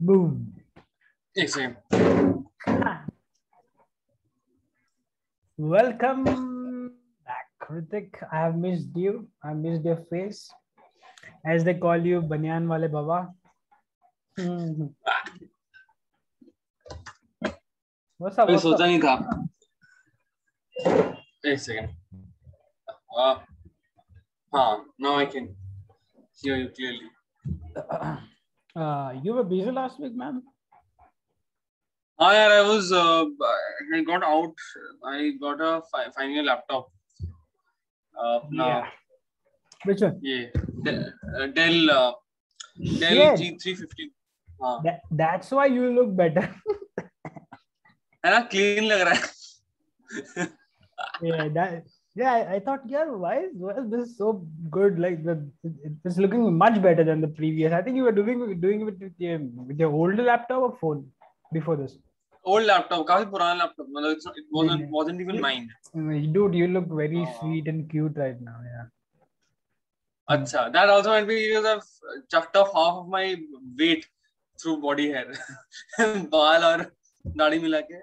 Boom. एक second. Welcome back, Kritik. I have missed you. I missed your face. As they call you, Banyan Wale Baba. What's up? कोई What's सोचा up? नहीं था. एक second. हाँ, now I can hear you clearly. You were busy last week, man. हाँ यार, I got out. I got a final laptop. Yeah. Which one? ये Dell Shit. G350. हाँ. That's why you look better. है ना, clean लग रहा है. Yeah, I thought, yeah, why is this so good? Like it's looking much better than the previous. I think you were doing it with your older laptop or phone before this. Old laptop, काफी पुराना laptop. मतलब it wasn't even mine. Dude, you look very sweet and cute right now. Yeah. अच्छा, that also might be because I've chucked off half of my weight through body hair. बाल और दाढ़ी मिला के.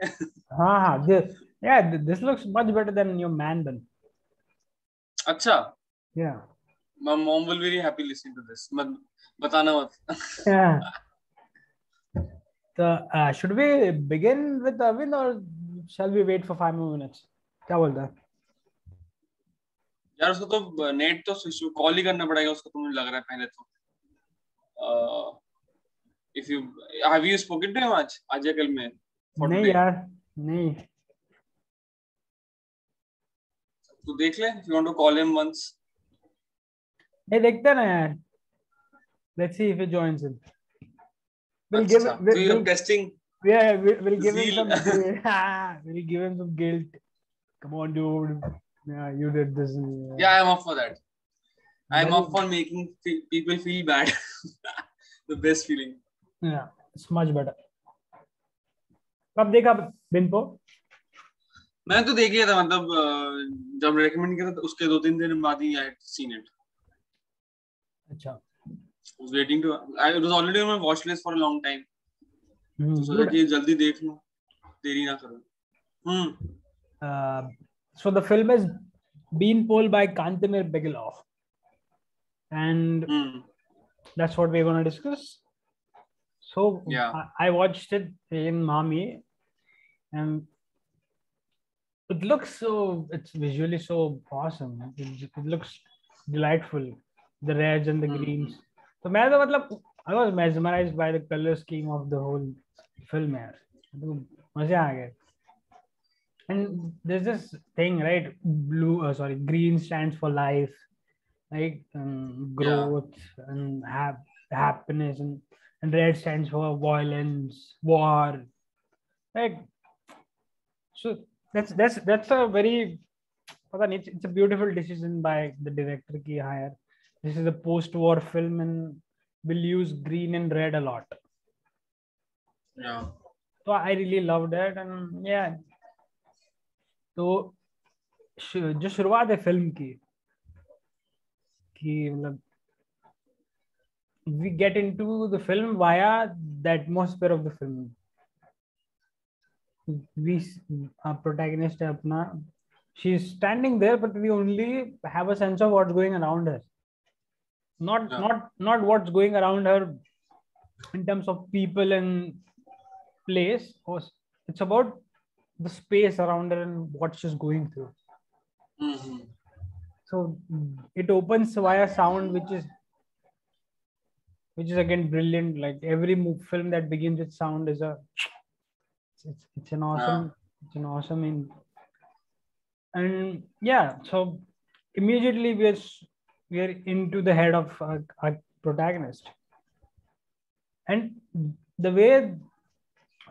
This looks much better than your man bun. अच्छा. Yeah. My mom will be very happy listening to this. बताना मत. Yeah. So, should we begin with Arvind or shall we wait for 5 more minutes? क्या बोलता है? यार उसको तो net तो कॉल ही करना पड़ेगा उसको तो मुझे लग रहा है पहले तो. If you have you spoken to him आज या कल में? नहीं यार, नहीं. तो देख ले. If you want to call him once. नहीं देखते ना यार. Let's see if he joins in. We'll give it. We'll testing. Yeah, we'll give him some. We'll give him some guilt. Come on, dude. Yeah, you did this. Yeah, I'm up for that. I'm up for making people feel bad. The best feeling. Yeah, it's much better. कब देखा बिनको? मैं तो देख लिया था, मतलब जब recommend किया था उसके 2-3 दिन बाद ही I seen it. अच्छा. I was waiting to. It was already on my watch list for a long time. तो सोचा कि जल्दी देख लूं, देरी ना करूं. So the film is Beanpole by Kantemir Bigelow, and that's what we're going to discuss. So yeah. I watched it in Mami, and it's visually so awesome. It looks delightful, the reds and the greens. So I was mesmerized by the color scheme of the whole film. And there's this thing, right? Green stands for life, like growth and happiness, and red stands for violence, war. Like, so that's a very, it's a beautiful decision by the director ki hire. This is a post-war film and will use green and red a lot. Yeah. So I really loved it, and yeah. तो जो शुरुआत है film की मतलब we get into the film via the atmosphere of the film. Our protagonist है अपना, she's standing there, but we only have a sense of what's going around her. Not what's going around her in terms of people and place. It's about the space around her and what she's going through. So it opens via sound, which is again brilliant. Like every film that begins with sound is it's an awesome and yeah. So immediately we are into the head of our protagonist, and the way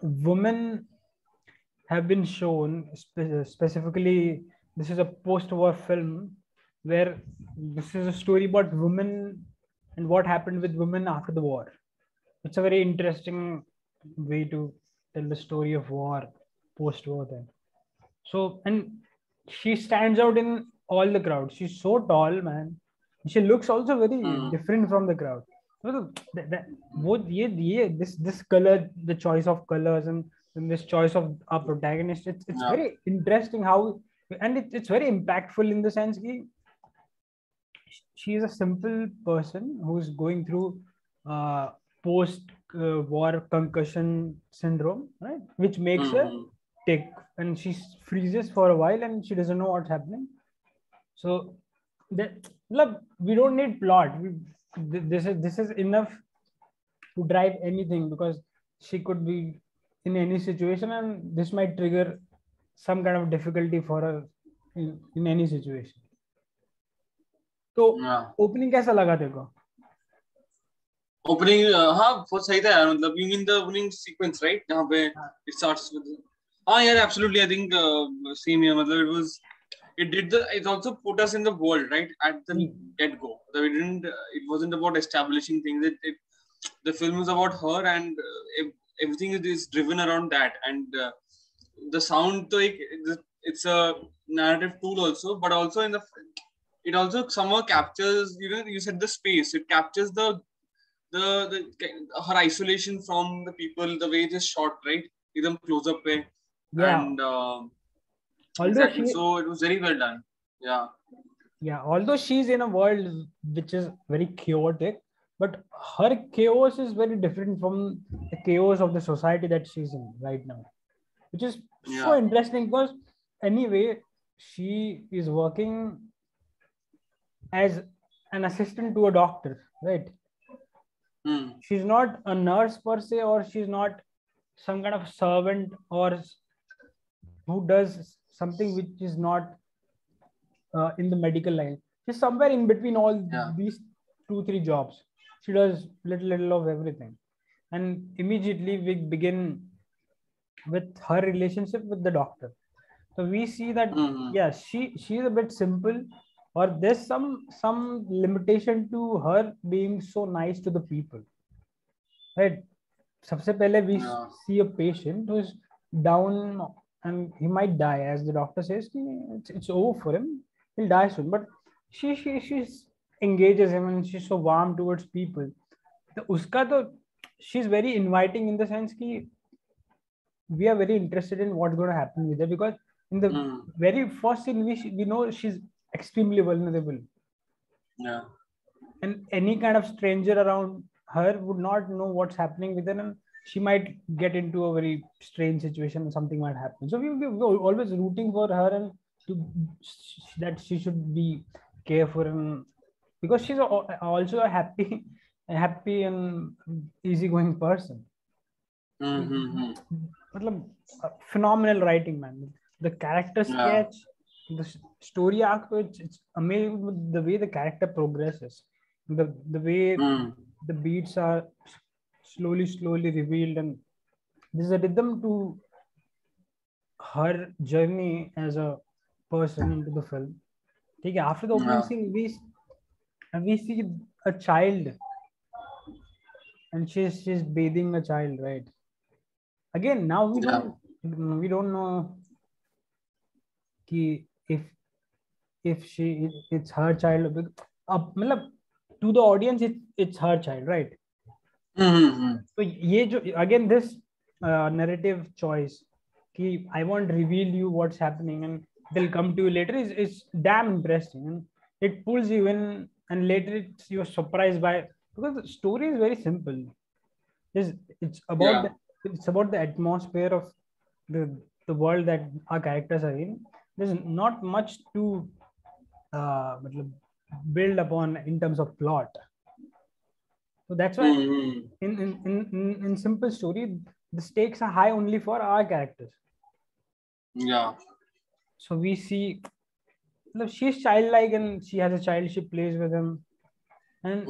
women have been shown, specifically this is a post-war film where this is a story about women and what happened with women after the war. It's a very interesting way to tell the story of war, post-war then. So, and she stands out in all the crowd. She's so tall, man. She looks also very different from the crowd. वो ये this color, the choice of colors and this choice of our protagonist, it's very interesting how, and it's very impactful in the sense that she is a simple person who's going through post war concussion syndrome, right, which makes her tick, and she freezes for a while and she doesn't know what's happening. So that, look, we don't need plot. This is enough to drive anything, because she could be in any situation and this might trigger some kind of difficulty for her in any situation. तो opening कैसा लगा तेरे को? Opening हाँ बहुत सही था यार, मतलब you mean the opening sequence, right? जहाँ पे it starts with, हाँ यार absolutely, I think same here, मतलब it also put us in the world, right, at the get go. It wasn't about establishing things. The film is about her, and everything is driven around that, and the sound, it's a narrative tool also, but also it also somehow captures, you said the space. It captures the her isolation from the people, the way it is shot, right? एकदम close up पे, and exactly. So it was very well done. Yeah. Although she's in a world which is very chaotic, but her chaos is very different from the chaos of the society that she's in right now, which is so interesting, because anyway, she is working as an assistant to a doctor, right? She's not a nurse per se, or she's not some kind of servant or who does something which is not in the medical line. She's somewhere in between all these 2-3 jobs. She does little of everything, and immediately we begin with her relationship with the doctor. So we see that she's a bit simple, or there's some limitation to her being so nice to the people, right? सबसे पहले we see a patient who is down and he might die, as the doctor says, it's over for him, he'll die soon, but she engages him and she's so warm towards people. तो उसका तो she's very inviting in the sense कि we are very interested in what's going to happen with her, because in the very first scene we know she's extremely vulnerable. And any kind of stranger around her would not know what's happening with her, and she might get into a very strange situation and something might happen. So we're always rooting for her, and that she should be careful, and because she's also a happy and easygoing person. Phenomenal writing, man. The character sketch, the story arc, it's amazing the way the character progresses, the way the beats are slowly revealed, and there's a rhythm to her journey as a person into the film. Okay, after the opening scene, we see a child, and she's bathing a child, right? Again, now we don't know if it's her child. To the audience, it's her child, right? So again, this narrative choice, I won't reveal you what's happening and they'll come to you later, is damn interesting, and it pulls you in, and later you're surprised by, because the story is very simple. It's about the atmosphere of the world that our characters are in. There's not much to build upon in terms of plot. So that's why in simple story, the stakes are high only for our characters. So we see she's childlike and she has a child, she plays with him, and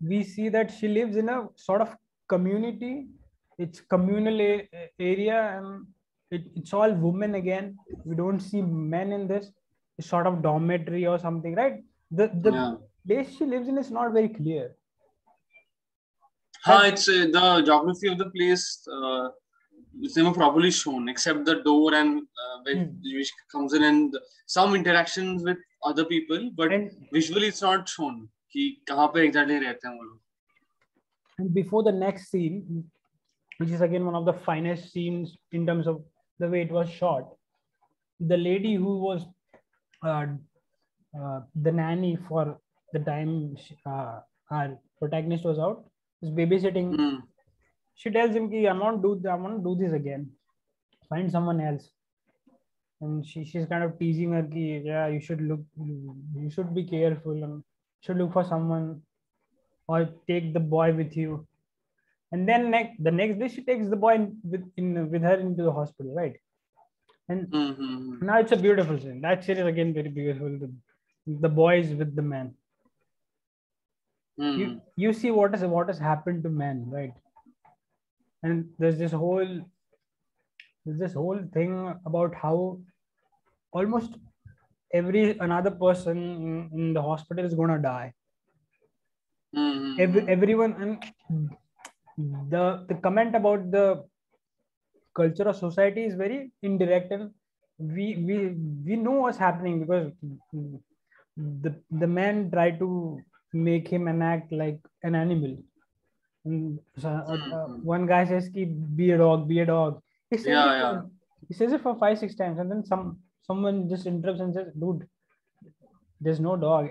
we see that she lives in a sort of community. It's communal area, and it's all women again. We don't see men in this. It's sort of dormitory or something, right? The place she lives in is not very clear. It's the geography of the place. It's never properly shown, except the door and which comes in, and some interactions with other people, but visually it's not shown कि कहाँ पे exactly रहते हैं वो लोग. And before the next scene, which is again one of the finest scenes in terms of the way it was shot, the lady who was uh, the nanny for the time our protagonist was out, is babysitting. She tells him, "I won't do this again. Find someone else." And she's kind of teasing her, "Yeah, you should be careful and should look for someone or take the boy with you." And then the next day, she takes the boy with her into the hospital, right? And now it's a beautiful scene. That scene is again very beautiful. The boy is with the man. You see what has happened to men, right? And there's this whole thing about how almost another person in the hospital is gonna die. Everyone, and the comment about the culture of society is very indirect, and we know what's happening because the man tried to make him act like an animal. And one guy says, be a dog. He says it for 5-6 times, and then someone just interrupts and says, "Dude, there's no dog.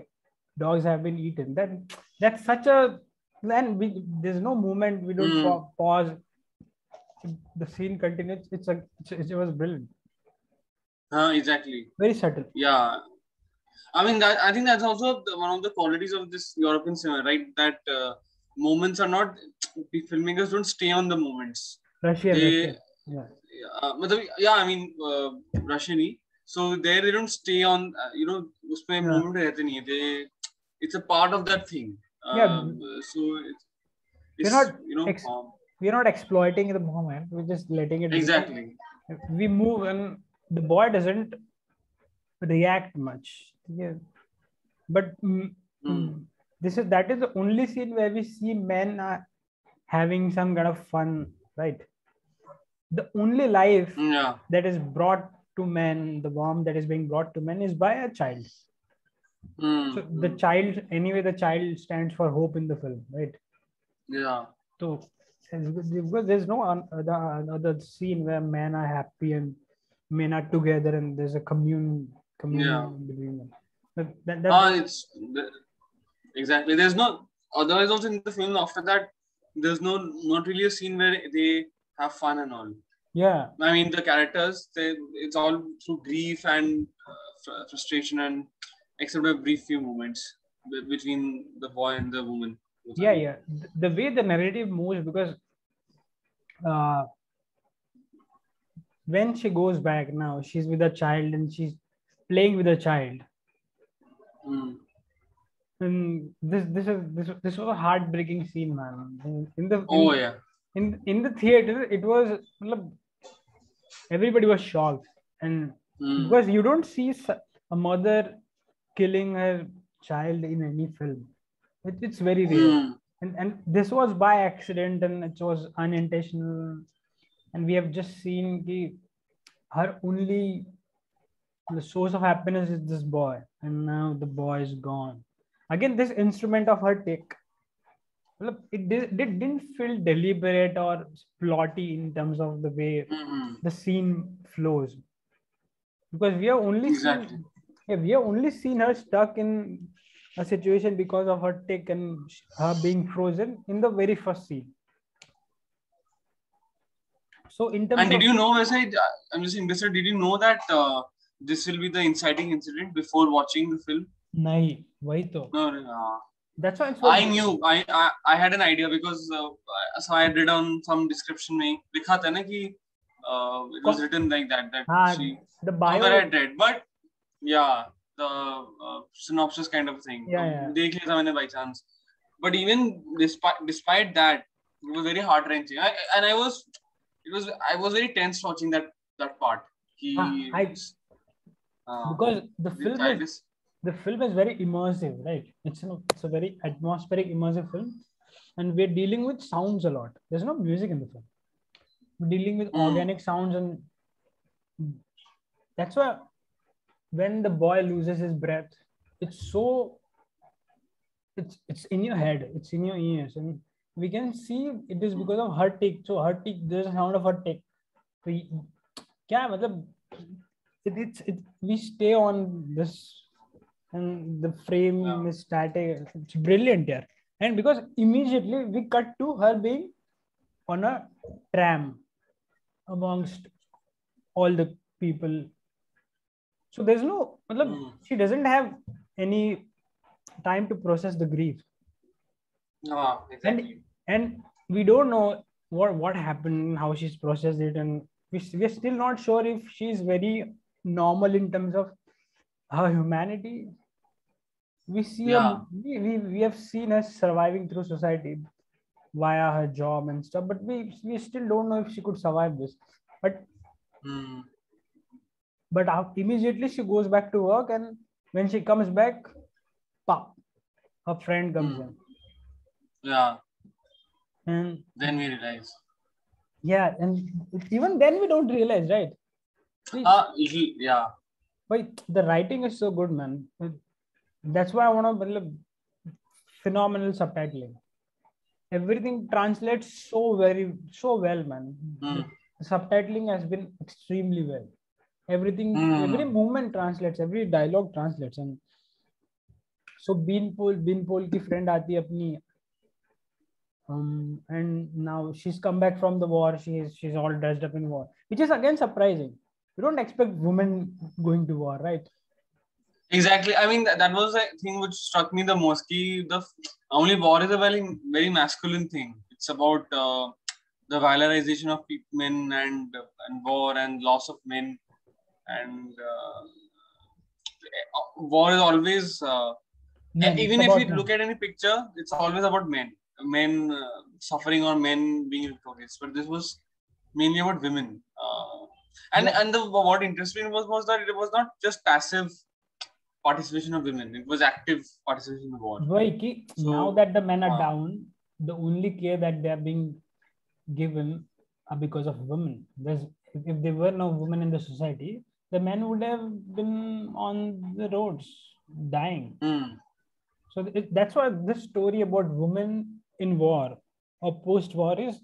Dogs have been eaten." That's such a, then there's no movement. We don't pause. The scene continues. It was brilliant. Exactly. Very subtle. Yeah. I mean, I think that's also one of the qualities of this European cinema, right? That moments are not, filmmakers don't stay on the moments. Russian. Yeah. I mean, Russian. So there they don't stay on, usme moment rehte nahi hai. It's a part of that thing. So we're not exploiting the moment. We're just letting it. Exactly. We move, and the boy doesn't react much. Yeah. But that is the only scene where we see men having some kind of fun, right? The only life that is brought to men, the warmth that is being brought to men, is by a child. So the child stands for hope in the film, right? Yeah. So because there's no other scene where men are happy and men are together and there's a communion between them. Exactly. There's no, otherwise also in the film after that, there's not really a scene where they have fun and all. Yeah. I mean, the characters, it's all through grief and frustration, and except a brief few moments between the boy and the woman. Yeah. The way the narrative moves, because when she goes back now, she's with a child and she's playing with a child. And this was a heartbreaking scene, man. In the theater, it was, everybody was shocked, and because you don't see a mother killing her child in any film. It's very rare. And this was by accident, and it was unintentional, and we have just seen her only the source of happiness is this boy, and now the boy is gone. Again, this instrument of her take, it didn't feel deliberate or plotty in terms of the way the scene flows, because we have only seen her stuck in a situation because of her take and her being frozen in the very first scene. So in terms did you know, I'm just interested, did you know that this will be the inciting incident before watching the film? Nahi, wahi to. No. That's why I knew. I had an idea because so I read on some description में लिखा था ना कि it was written like that the bio that I had read, but the synopsis kind of thing. देख लिया था मैंने by chance. But even despite that, it was very heart wrenching. I was very tense watching that part. Because the film is very immersive, right? It's a very atmospheric, immersive film, and we're dealing with sounds a lot. There's no music in the film. We're dealing with organic sounds, and that's why when the boy loses his breath, it's in your head, it's in your ears, and we can see it is because of her tick. So her tick, there's a sound of her tick. So क्या मतलब we stay on this and the frame is static. It's brilliant here. And because immediately we cut to her being on a tram amongst all the people. So there's no, she doesn't have any time to process the grief. Exactly. And we don't know what happened, how she's processed it, and we're still not sure if she's very normal in terms of her humanity. We see we have seen her surviving through society via her job and stuff, but we still don't know if she could survive this. But immediately she goes back to work, and when she comes back, pop, her friend comes in. Yeah. And then we realize. Yeah, and even then we don't realize, right? Yeah. But the writing is so good, man. That's why I want to phenomenal subtitling. Everything translates so well, man. The subtitling has been extremely well. Everything, every movement translates, every dialogue translates. And so Beanpole की friend आती है अपनी, and now she's come back from the war. She's all dressed up in war, which is again surprising. You don't expect women going to war, right? Exactly. I mean, that was the thing which struck me the most. The only war is a very masculine thing. It's about the violentization of men and war and loss of men, and war is always even if you look at any picture, it's always about men suffering or men being victorious. But this was mainly about women. And what interested me was that it was not just passive participation of women, it was active participation in the war. So, now that the men are down, the only care that they are being given are because of women. If there were no women in the society, the men would have been on the roads dying. So that's why this story about women in war or post-war is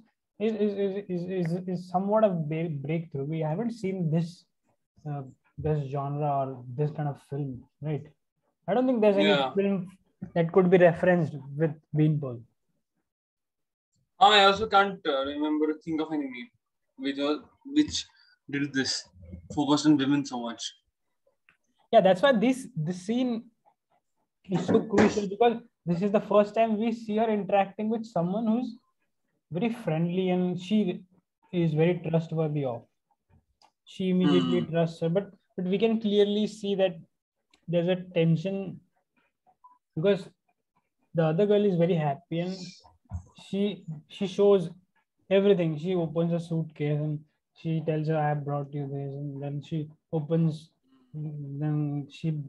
somewhat a breakthrough. We haven't seen this genre or this kind of film, right? I don't think there's any film that could be referenced with Beanpole. I also can't think of any name which did this, focused on women so much. Yeah, that's why this scene is so crucial, because this is the first time we see her interacting with someone who's very friendly and she is very trustworthy of. She immediately trusts her, but we can clearly see that there's a tension, because the other girl is very happy and she shows everything. She opens a suitcase and she tells her, I have brought you this, and then she opens, then she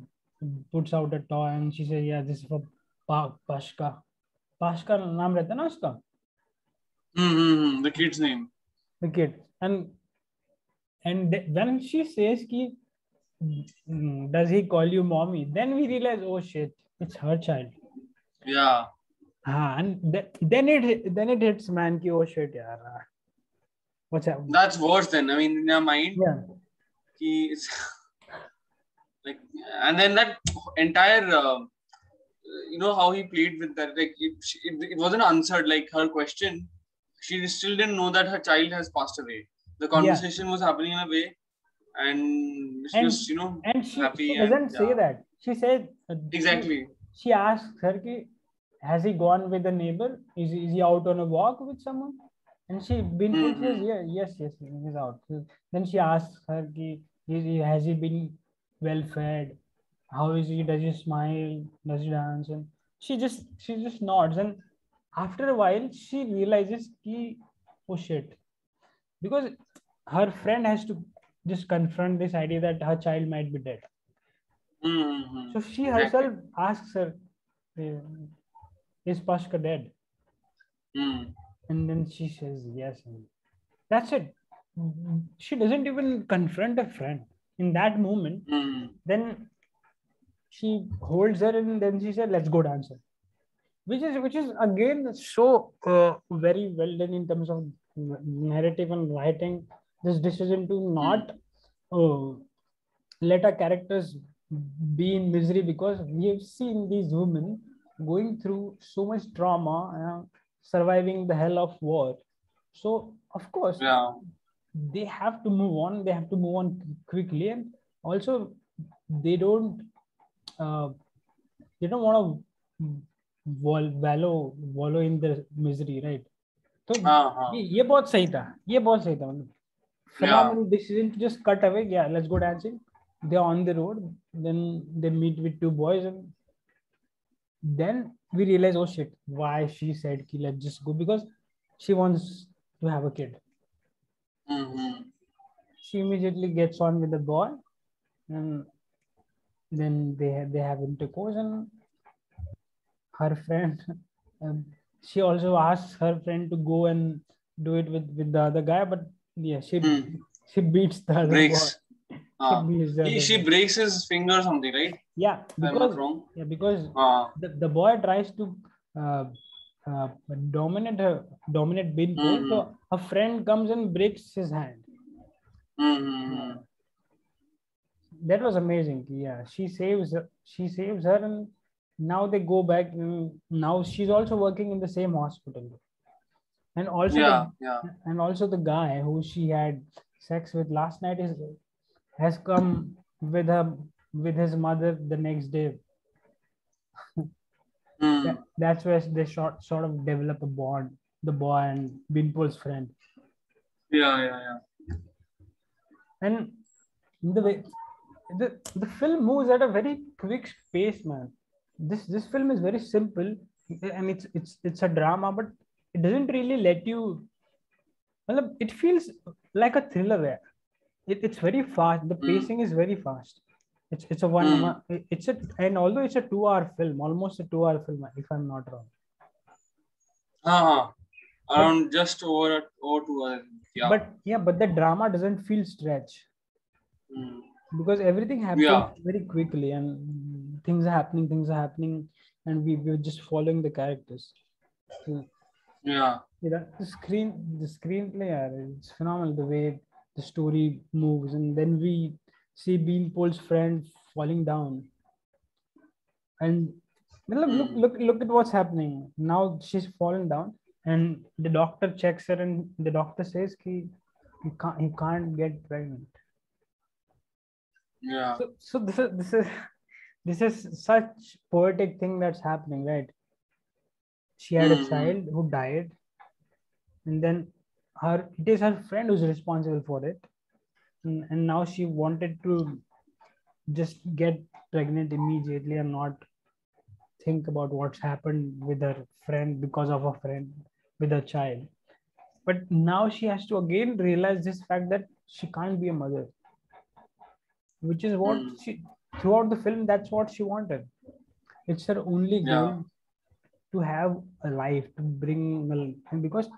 puts out a toy and she says, yeah, this is for Pashka. Pashka naam rehta na uska? The kid's name. The kid. And when she says ki, does he call you mommy? Then we realize, oh shit, it's her child. Yeah. And then it hits man ki, oh shit, yaar. What's happening? That's worse then. I mean, in your mind, it's like, and then that entire, how he played with that, like it wasn't answered. Like her question, she still didn't know that her child has passed away. The conversation was happening in a way, and she was, and she, happy. She doesn't say that. She said exactly. She asks her ki, has he gone with a neighbor? Is he out on a walk with someone? And she says, yes, he's out. Then she asks her ki, has he been well fed? How is he? Does he smile? Does he dance? And she just nods. And after a while, she realizes ki, oh shit, because her friend has to just confront this idea that her child might be dead. So she herself asks her, is Pashka dead? And then she says yes. That's it. She doesn't even confront a friend in that moment. Then she holds her and then she said, let's go dancing. which is again so very well done in terms of narrative and writing. This decision to not uh, let our characters be in misery, because we have seen these women going through so much trauma, surviving the hell of war. So of course they have to move on. They have to move on quickly, and also they don't uh, want to wallow in the misery, right? तो ये बहुत सही था, ये बहुत सही था, मतलब phenomenal decision to just cut away. Yeah, let's go dancing. They're on the road, then they meet with two boys, and then we realize, oh shit, why she said ki let's just go, because she wants to have a kid. She immediately gets on with the boy, and then they have intercourse, and her friend she also asks her friend to go and do it with the other guy, but yeah, she beats the other boy. She breaks his finger or something, right? Yeah, because the boy tries to dominate Beanpole, so a friend comes and breaks his hand. That was amazing. Yeah, she saves her, and now they go back. Now she's also working in the same hospital, and also and also the guy who she had sex with last night has come with his mother the next day. That's where they sort of develop a bond, the boy and Beanpole's friend. And the way the film moves at a very quick pace, man. This film is very simple, and it's a drama, but it doesn't really let you. Well, it feels like a thriller. It's very fast. The pacing is very fast. It's a one. And although it's a 2-hour film, almost a 2-hour film, if I'm not wrong. Around just over 2 hours. But the drama doesn't feel stretched. Because everything happens very quickly, and things are happening, and we're just following the characters. So, the screenplay, it's phenomenal, the way the story moves, and then we see Beanpole's friend falling down, and look at what's happening now. She's fallen down, and the doctor checks her, and the doctor says he can't get pregnant. So this is such poetic thing that's happening, right? She had a child who died, and then it is her friend who's responsible for it, and now she wanted to just get pregnant immediately and not think about what's happened with her friend because of a friend with a child. But now she has to again realize this fact that she can't be a mother, which is what she, throughout the film, that's what she wanted. It's her only goal, to have a life, to bring, and because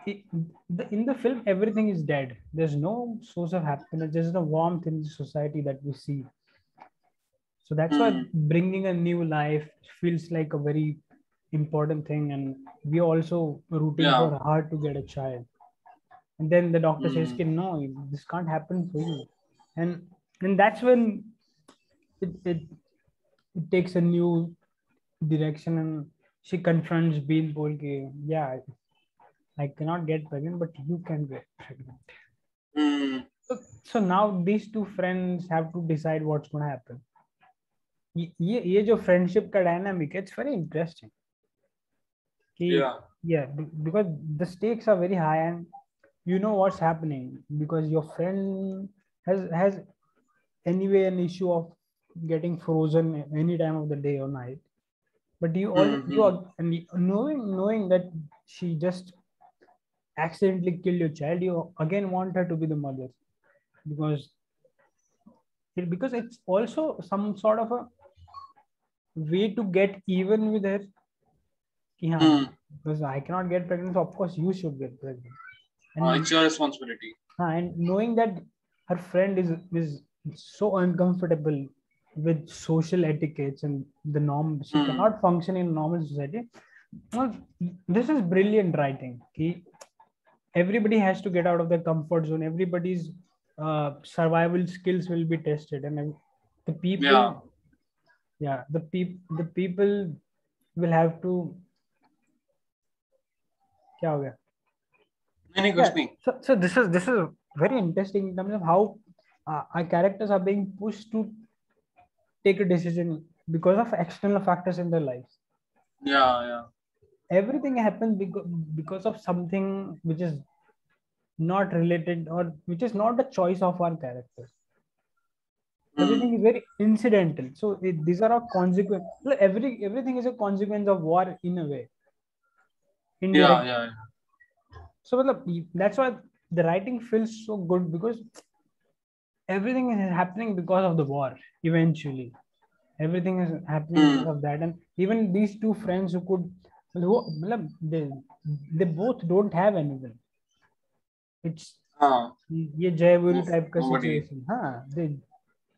in the film everything is dead. There's no source of happiness. There's no warmth in the society that we see. So that's why bringing a new life feels like a very important thing, and we also rooting for her to get a child. And then the doctor says, no, this can't happen for you. And that's when it takes a new direction, and she confronts Beanpole. Yeah, I cannot get pregnant, but you can get pregnant. So now these two friends have to decide what's going to happen. ये जो friendship का dynamic, it's very interesting. Because the stakes are very high, and you know what's happening, because your friend has anyway an issue of getting frozen any time of the day or night. But you are knowing that she just accidentally killed your child, you again want her to be the mother, because it's also some sort of a way to get even with her. Because I cannot get pregnant, so of course you should get pregnant. And it's your responsibility. And knowing that her friend is so uncomfortable with social etiquettes and the norm. She cannot function in normal society. Well, this is brilliant writing. Everybody has to get out of their comfort zone. Everybody's survival skills will be tested, and the people, the people will have to. क्या हो गया? नहीं कुछ नहीं. So this is very interesting in terms of how our characters are being pushed to take a decision because of external factors in their lives. Yeah. Everything happens because of something which is not related or which is not a choice of our characters. Everything is very incidental. So these are a consequence. Everything is a consequence of war in a way. Indirect. Yeah. So that's why the writing feels so good, because everything is happening because of the war. Eventually, everything is happening because of that. And even these two friends they both don't have anything. It's ये Jayavuri type का situation.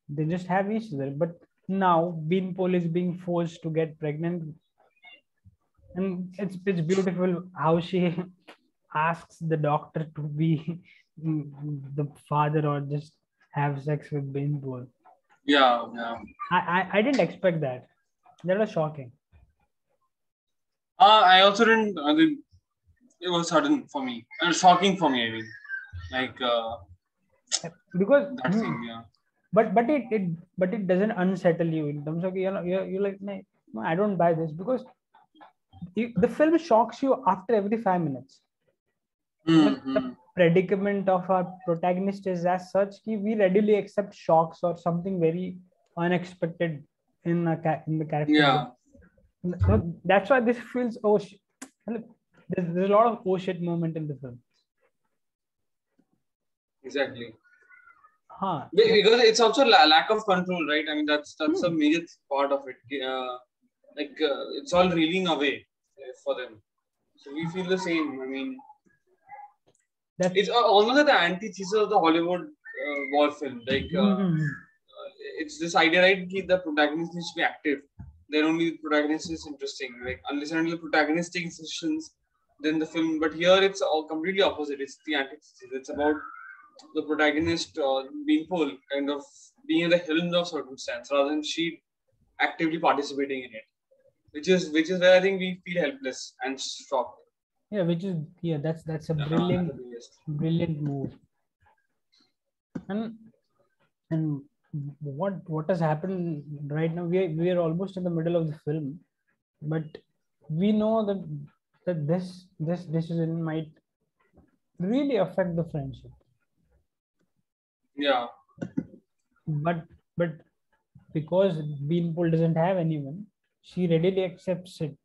They just have each other. But now Beanpole is being forced to get pregnant, and it's beautiful how she asks the doctor to be the father or just have sex with Beanpole. Yeah. I didn't expect that. That was shocking. I also didn't. It was sudden for me and shocking for me. I mean, like because that thing. Yeah. But it doesn't unsettle you in terms of you're like, no, I don't buy this, because the film shocks you after every 5 minutes. The predicament of our protagonist is as such that we readily accept shocks or something very unexpected in the character. Yeah. So that's why this feels there's a lot of oh shit moment in the film. Exactly. Because it's also lack of control, right? I mean, that's a major part of it. It's all reeling away for them. So we feel the same. I mean, it's almost like the antithesis of the Hollywood war film. Like, it's this idea, right? The protagonist needs to be active. Then only the protagonist is interesting. Like, unless and until the protagonist takes decisions, then the film. But here it's all completely opposite. It's the antithesis. It's about the protagonist Beanpole kind of being in the helm of circumstance rather than she actively participating in it, which is where I think we feel helpless and shocked. That's a brilliant move. And what has happened right now? We are almost in the middle of the film, but we know that this decision might really affect the friendship. Yeah. But because Beanpole doesn't have anyone, she readily accepts it.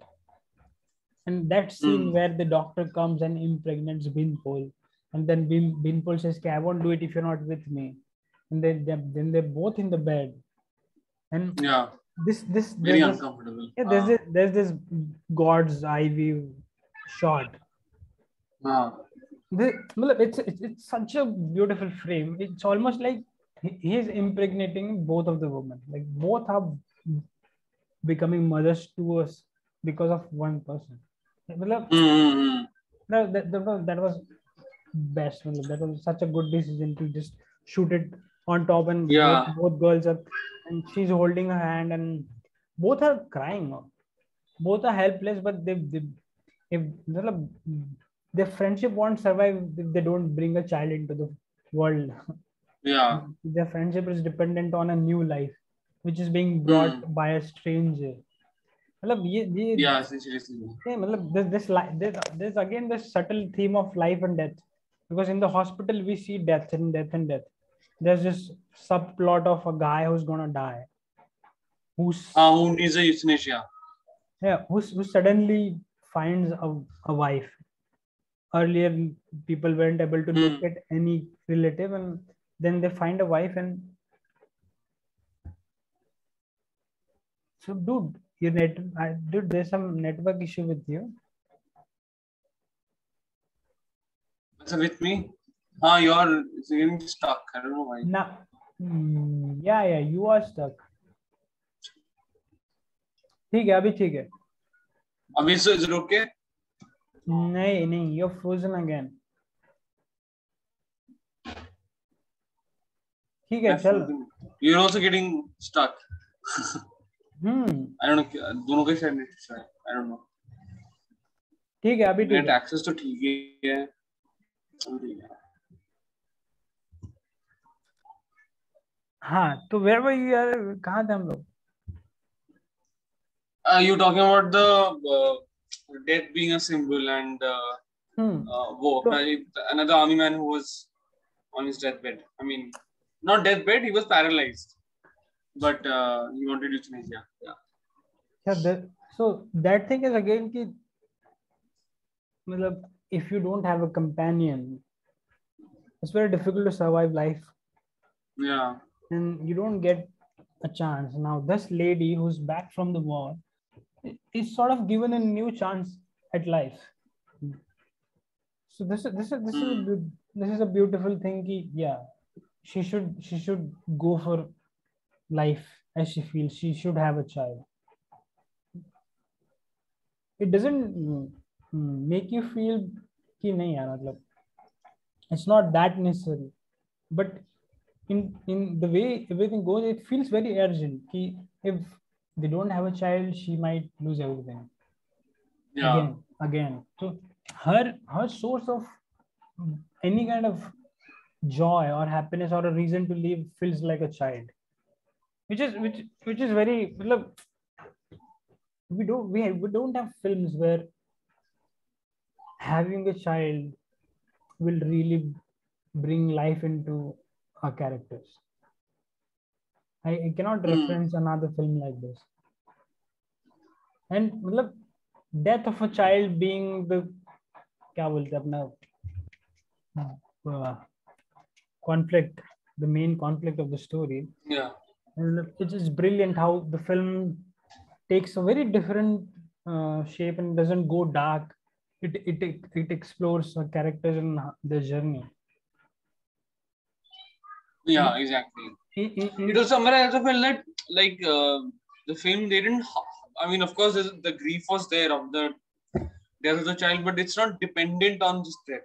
And that scene where the doctor comes and impregnates Beanpole, and then Beanpole says, "I won't do it if you're not with me." And then they're both in the bed. And this very uncomfortable. There's this God's eye view shot. It's such a beautiful frame. It's almost like he's impregnating both of the women. Like both are becoming mothers to us because of one person. That was best. That was such a good decision to just shoot it on top and both girls up, and she's holding her hand, and both are crying. Both are helpless, but their friendship won't survive if they don't bring a child into the world. Yeah. Their friendship is dependent on a new life, which is being brought by a stranger. Seriously. There's again this subtle theme of life and death, because in the hospital we see death. There's this subplot of a guy who's gonna die, who needs a euthanasia. Who suddenly finds a wife. Earlier, people weren't able to look at any relative, and then they find a wife. And so, dude, there's some network issue with you. So with me? You're getting stuck. I don't know why. Yeah, you are stuck. ठीक है, अभी ठीक है. अभी so is it okay? नहीं नहीं, you're frozen again. ठीक है, चल. You're also getting stuck. Hmm. I don't know. दोनों के शायद नेट शायद. I don't know. ठीक है, अभी ठीक नेट है. एक्सेस तो ठीक ही है. हाँ, तो where were you यार, कहाँ थे हम लोग? You talking about the death being a symbol and वो तो another army man who was on his deathbed. I mean, not deathbed. He was paralyzed, but he wanted euthanasia. Yeah. so that thing is again कि मतलब if you don't have a companion, it's very difficult to survive life. Yeah. And you don't get a chance. Now this lady who's back from the war is sort of given a new chance at life. So this is a beautiful thing ki, yeah, she should go for life as she feels. She should have a child. It doesn't make you feel कि नहीं यार, मतलब it's not that necessary, but in the way everything goes, it feels very urgent कि if they don't have a child, she might lose everything. Yeah. Again. So her source of any kind of joy or happiness or a reason to live feels like a child, which is very मतलब, we don't have films where having a child will really bring life into our characters. I cannot reference another film like this. And मतलब death of a child being the क्या बोलते हैं अपना conflict, the main conflict of the story. Yeah. And it is brilliant how the film takes a very different shape and doesn't go dark. It explores the characters and the journey. Yeah, exactly. It was somewhere I also felt that like the film they didn't. I mean, of course, the grief was there of the death of the child, but it's not dependent on just death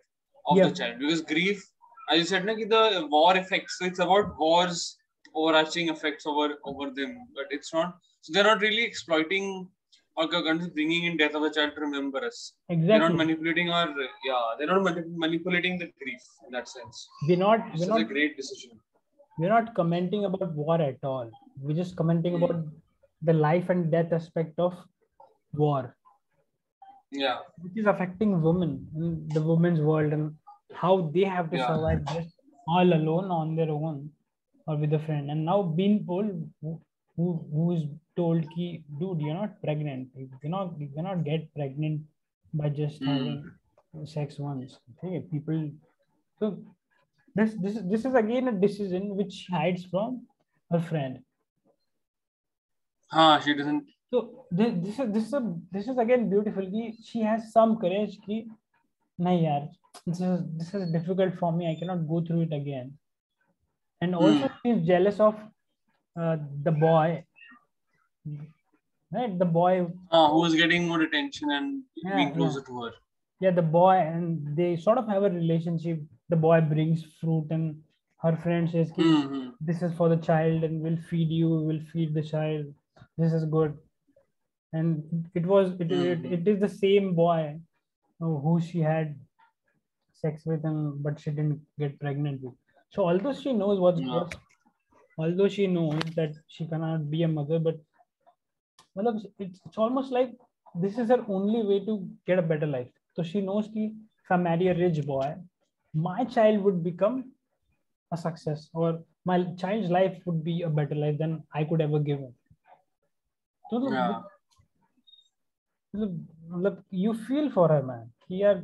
of the child because grief, as you said, na, ki the war effects. So it's about wars, overarching effects over them, but it's not. So they're not really exploiting or bringing in death of a child to remember us. Exactly. They're not manipulating our they're not manipulating the grief in that sense. This is a great decision. We're not commenting about war at all. We're just commenting about the life and death aspect of war. Yeah. Which is affecting women in the women's world and how they have to survive just all alone on their own or with a friend. And now being told who is told ki, dude, you're not pregnant. You cannot get pregnant by just having sex once. Okay, people. So this is again a decision which she hides from her friend. She doesn't. So this is again beautiful. She has some courage. Ki, nahi yaar, this is difficult for me. I cannot go through it again. And also she's jealous of the boy. Right, the boy who was getting more attention and being closer to her. Yeah, the boy, and they sort of have a relationship. The boy brings fruit and her friend says this is for the child and we'll feed you, we'll feed the child, this is good. And it is the same boy who she had sex with and but she didn't get pregnant with. So although she knows although she knows that she cannot be a mother, but it's almost like this is her only way to get a better life. So she knows that if I marry a rich boy, my child would become a success, or my child's life would be a better life than I could ever give him. So you feel for her, man. Here,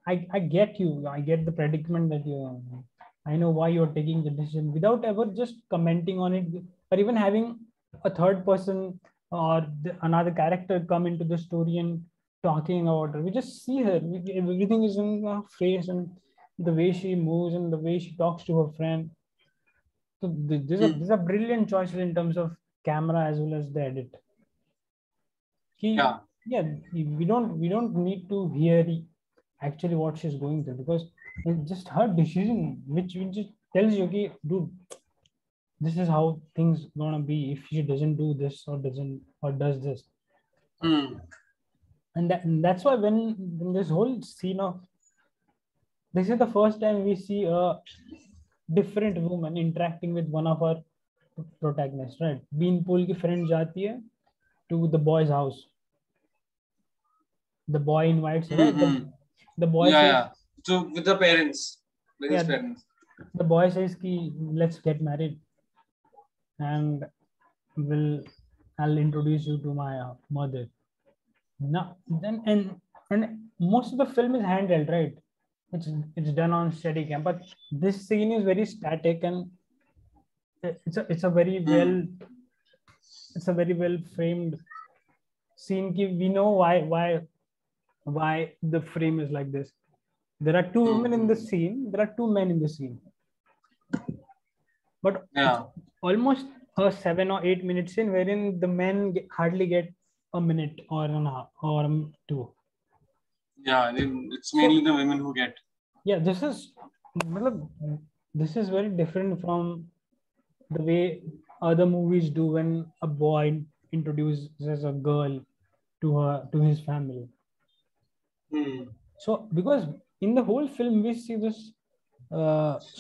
I get you. I get the predicament that you're in. I know why you're taking the decision without ever just commenting on it or even having a third person or another character come into the story and talking about her. We just see her. Everything is in her face and the way she moves and the way she talks to her friend. So these are brilliant choices in terms of camera as well as the edit. Yeah. Yeah, we don't need to hear actually what she's going through, because it's just her decision which just tells you, okay, dude, this is how things gonna be if she doesn't do this or doesn't or does this. And that's why when this whole scene of, this is the first time we see a different woman interacting with one of our protagonists, right? Beanpole की friend जाती है to the boy's house. The boy invites her, right? The boy says, Yeah. So with the parents, with his yeah, parents. the boy says ki, let's get married and I'll introduce you to my mother. Now then, and most of the film is handheld, right? It's done on Steadicam, but this scene is very static, and it's a very well, it's a very well framed scene. We know why the frame is like this. There are two women in the scene. There are two men in the scene. But Yeah. almost a 7 or 8 minute scene wherein the men hardly get a minute or an hour or two. Yeah, it's mainly the women who get. Yeah, this is very different from the way other movies do when a boy introduces a girl to his family. So because in the whole film we see this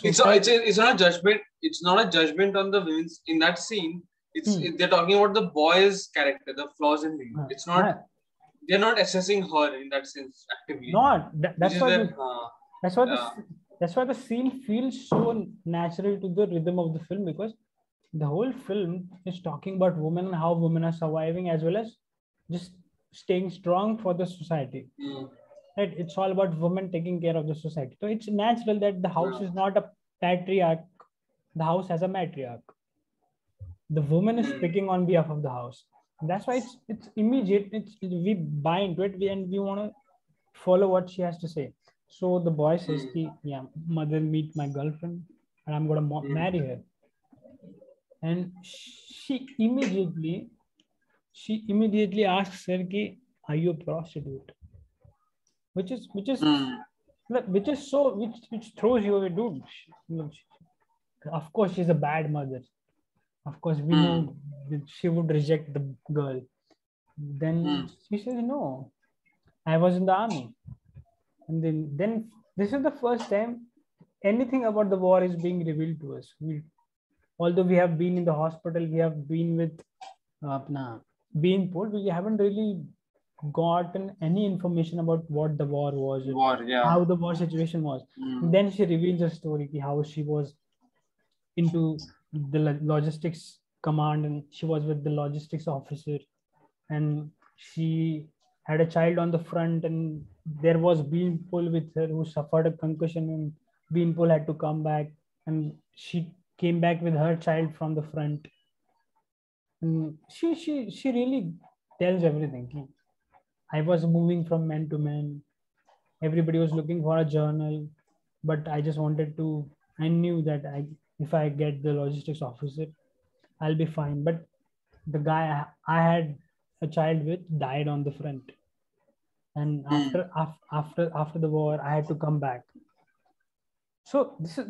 it's not a judgment. It's not a judgment on the women in that scene. They're talking about the boy's character, the flaws in him. It's not. They're not assessing her in that sense actively. That's why the scene feels so natural to the rhythm of the film, because the whole film is talking about women and how women are surviving as well as just staying strong for the society. Right? It's all about women taking care of the society. So it's natural that the house is not a patriarch. The house has a matriarch. The woman is speaking on behalf of the house. That's why it's immediate. We buy into it and we want to follow what she has to say. So the boy says, yeah, mother, meet my girlfriend and I'm going to marry her. And she immediately asks her, are you a prostitute? Which throws you away, dude. Of course, she's a bad mother. Of course, we know that she would reject the girl. Then she says, no, I was in the army. And then this is the first time anything about the war is being revealed to us. Although we have been in the hospital, we have been with Beanpole, we haven't really gotten any information about what the war was, how the war situation was. Then she reveals a story, how she was into the logistics command and she was with the logistics officer, and she had a child on the front, and there was Beanpole with her who suffered a concussion, and Beanpole had to come back, and she came back with her child from the front. And she really tells everything. I was moving from man to man. Everybody was looking for a journal, but I just wanted to, I knew that if I get the logistics officer, I'll be fine. But the guy I had a child with died on the front. And after the war, I had to come back. So this is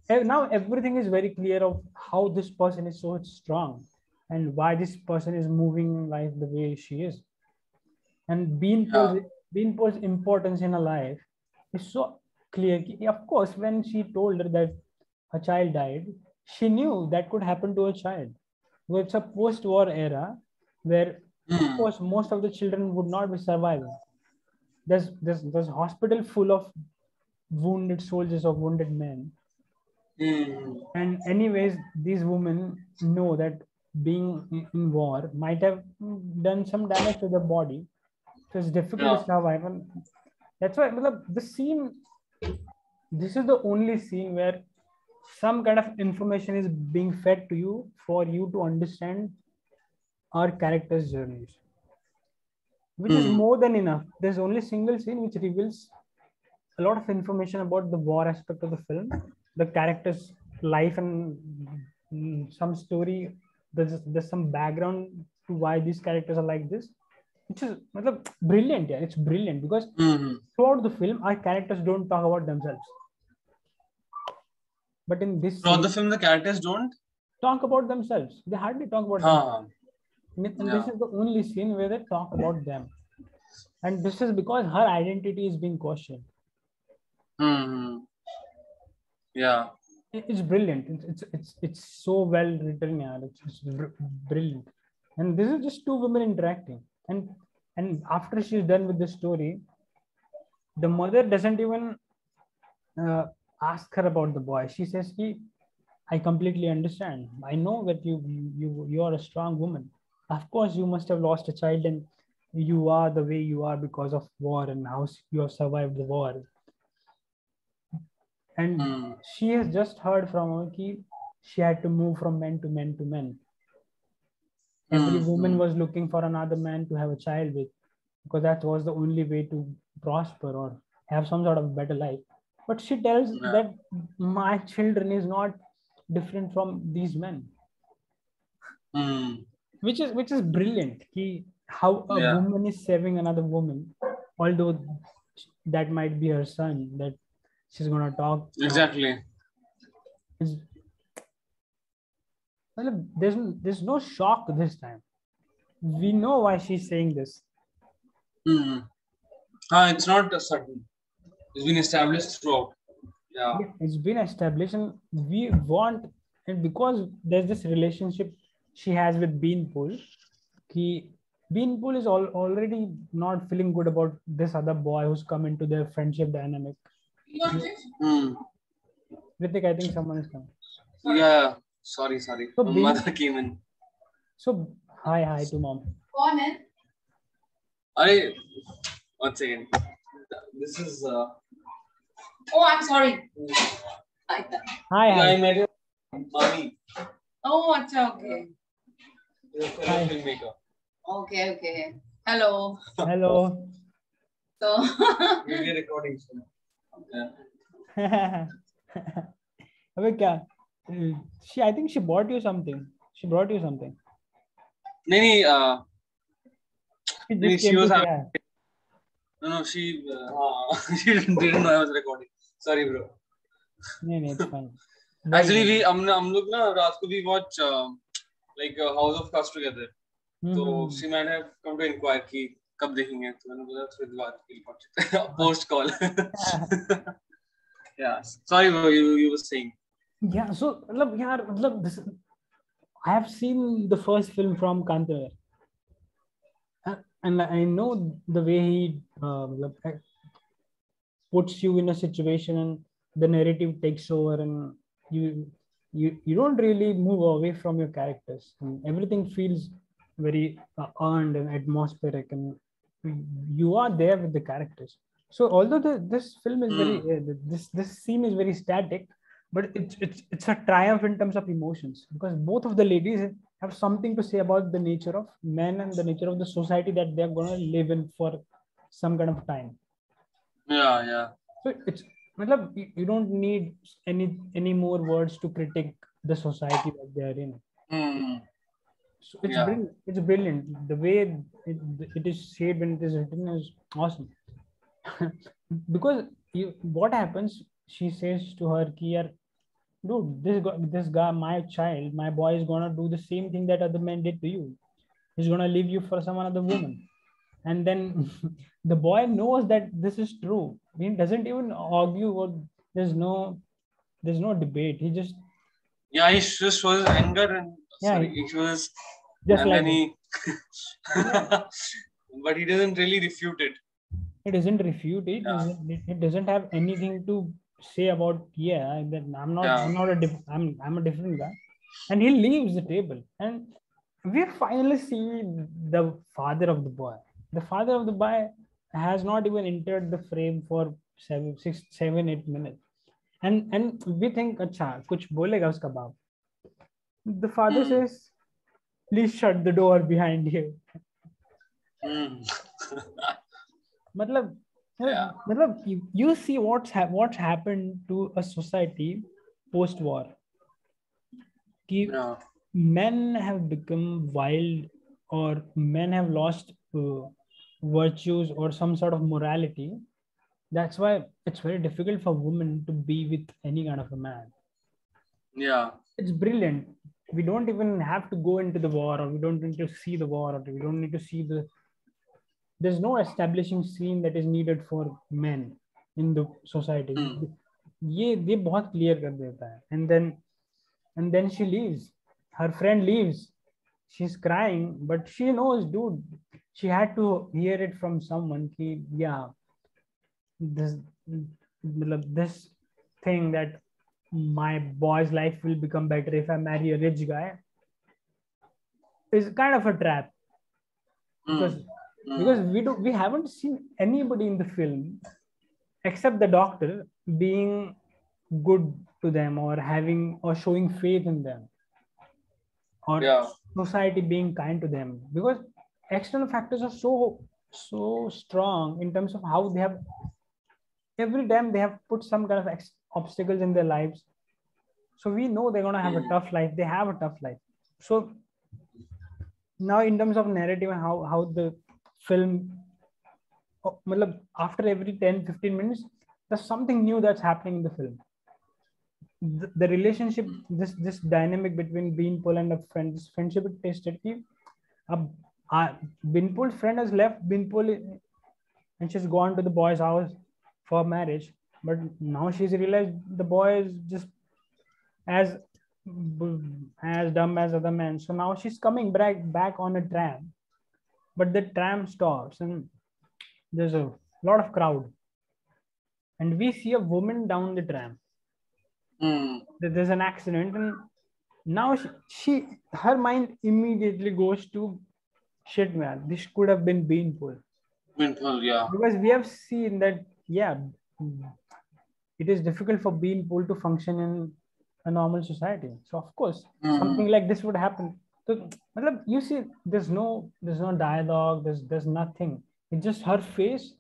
now everything is very clear of how this person is so strong and why this person is moving in life the way she is. And Beanpole's importance in her life is so clear. Of course, when she told her that her child died, she knew that could happen to a child. Well, it's a post-war era where, of course, most of the children would not be surviving. There's hospital full of wounded soldiers or wounded men. And anyways, these women know that being in war might have done some damage to the body. So it's difficult to survive. And that's why the scene, this is the only scene where some kind of information is being fed to you for you to understand our characters' journeys, which is more than enough. There's only a single scene which reveals a lot of information about the war aspect of the film, the characters' life, and some story. There's some background to why these characters are like this, which is brilliant. Yeah, it's brilliant because throughout the film, our characters don't talk about themselves. But in this throughout the film, the characters don't talk about themselves. They hardly talk about themselves. And this is the only scene where they talk about them. And this is because her identity is being questioned. Yeah. It's brilliant. It's so well written. Yeah, it's brilliant. And this is just two women interacting. And after she's done with the story, the mother doesn't even ask her about the boy. She says, I completely understand. I know that you are a strong woman. Of course, you must have lost a child, and you are the way you are because of war and how you have survived the war. And she has just heard from her that she had to move from men to men to men. Every woman was looking for another man to have a child with, because that was the only way to prosper or have some sort of better life. But she tells that my children is not different from these men, which is brilliant. How a woman is saving another woman, although that might be her son that she's gonna talk. Exactly. There's no shock this time. We know why she's saying this. It's not sudden. It's been established throughout. Yeah. It's been established, and we want, and because there's this relationship she has with Beanpool, Beanpool is already not feeling good about this other boy who's come into their friendship dynamic. Ritik, I think someone is coming. Yeah. Sorry. So mother came in. So hi to mom. One second. This is. Oh, I'm sorry. Hi. I met your mommy. Oh, okay. Hi. Filmmaker. Okay. Hello. So. We'll be recording soon. Yeah. I think she bought you something. She brought you something. She was having... No, she didn't know I was recording. Sorry, bro. No, it's fine. Actually, we watch like House of Cards together. So she might have come to inquire कि कब देखेंगे तो मैंने बोला थोड़ी देर बाद post call. Yeah, sorry, bro. You were saying. Yeah, so this, I have seen the first film from Kantara, and I know the way he puts you in a situation and the narrative takes over, and you don't really move away from your characters, and everything feels very earned and atmospheric, and you are there with the characters. So although this film is very this scene is very static, but it's a triumph in terms of emotions, because both of the ladies have something to say about the nature of men and the nature of the society that they're going to live in for some kind of time. Yeah. So you don't need any more words to critique the society that they are in. So it's brilliant. The way it is shaped and it is written is awesome. Because what happens, she says to her, dude, this guy, my child, my boy is gonna do the same thing that other men did to you. He's gonna leave you for some other woman. And then the boy knows that this is true. He doesn't even argue, or there's no debate. He just he just shows anger and he shows just and like then he but he doesn't really refute it. He doesn't refute it. Yeah. It doesn't have anything to say about I'm a different guy, and he leaves the table, and we finally see the father of the boy. The father of the boy has not even entered the frame for 7-8 minutes, and we think, अच्छा कुछ बोलेगा उसका बाप. The father says, please shut the door behind you. You see what's happened to a society post-war. Men have become wild or men have lost virtues or some sort of morality. That's why it's very difficult for women to be with any kind of a man. Yeah. It's brilliant. We don't even have to go into the war, or we don't need to see the war, or we don't need to see the. There's no establishing scene that is needed for men in the society. ये बहुत clear कर देता है. And then she leaves. Her friend leaves. She's crying, but she knows, dude, she had to hear it from someone. Ki, yeah, this thing that my boy's life will become better if I marry a rich guy is kind of a trap. Because we haven't seen anybody in the film except the doctor being good to them or having or showing faith in them, or society being kind to them, because external factors are so strong in terms of how they have every time they have put some kind of obstacles in their lives. So we know they're going to have a tough life. They have a tough life. So now in terms of narrative and how the film, after every 10-15 minutes, there's something new that's happening in the film. The relationship, this dynamic between Beanpole and a friend, this friendship is tested. Beanpole's friend has left Beanpole and she's gone to the boy's house for marriage, but now she's realized the boy is just as dumb as other men. So now she's coming back on a tram, but the tram stops and there's a lot of crowd, and we see a woman down the tram. There's an accident, and now her mind immediately goes to, shit, man, this could have been Beanpole. Yeah. Because we have seen that, yeah, it is difficult for Beanpole to function in a normal society. So of course, something like this would happen. So you see, there's no dialogue. There's nothing. It's just her face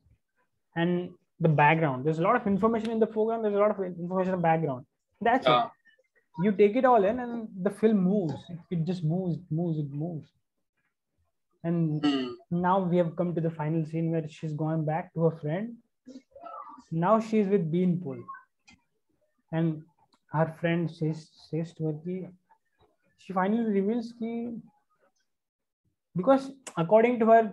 and the background. There's a lot of information in the foreground. There's a lot of information in the background. That's it. You take it all in, and the film moves. It just moves. And now we have come to the final scene where she's gone back to her friend. Now she's with Beanpole, and her friend says to her ki, she finally reveals ki, because according to her,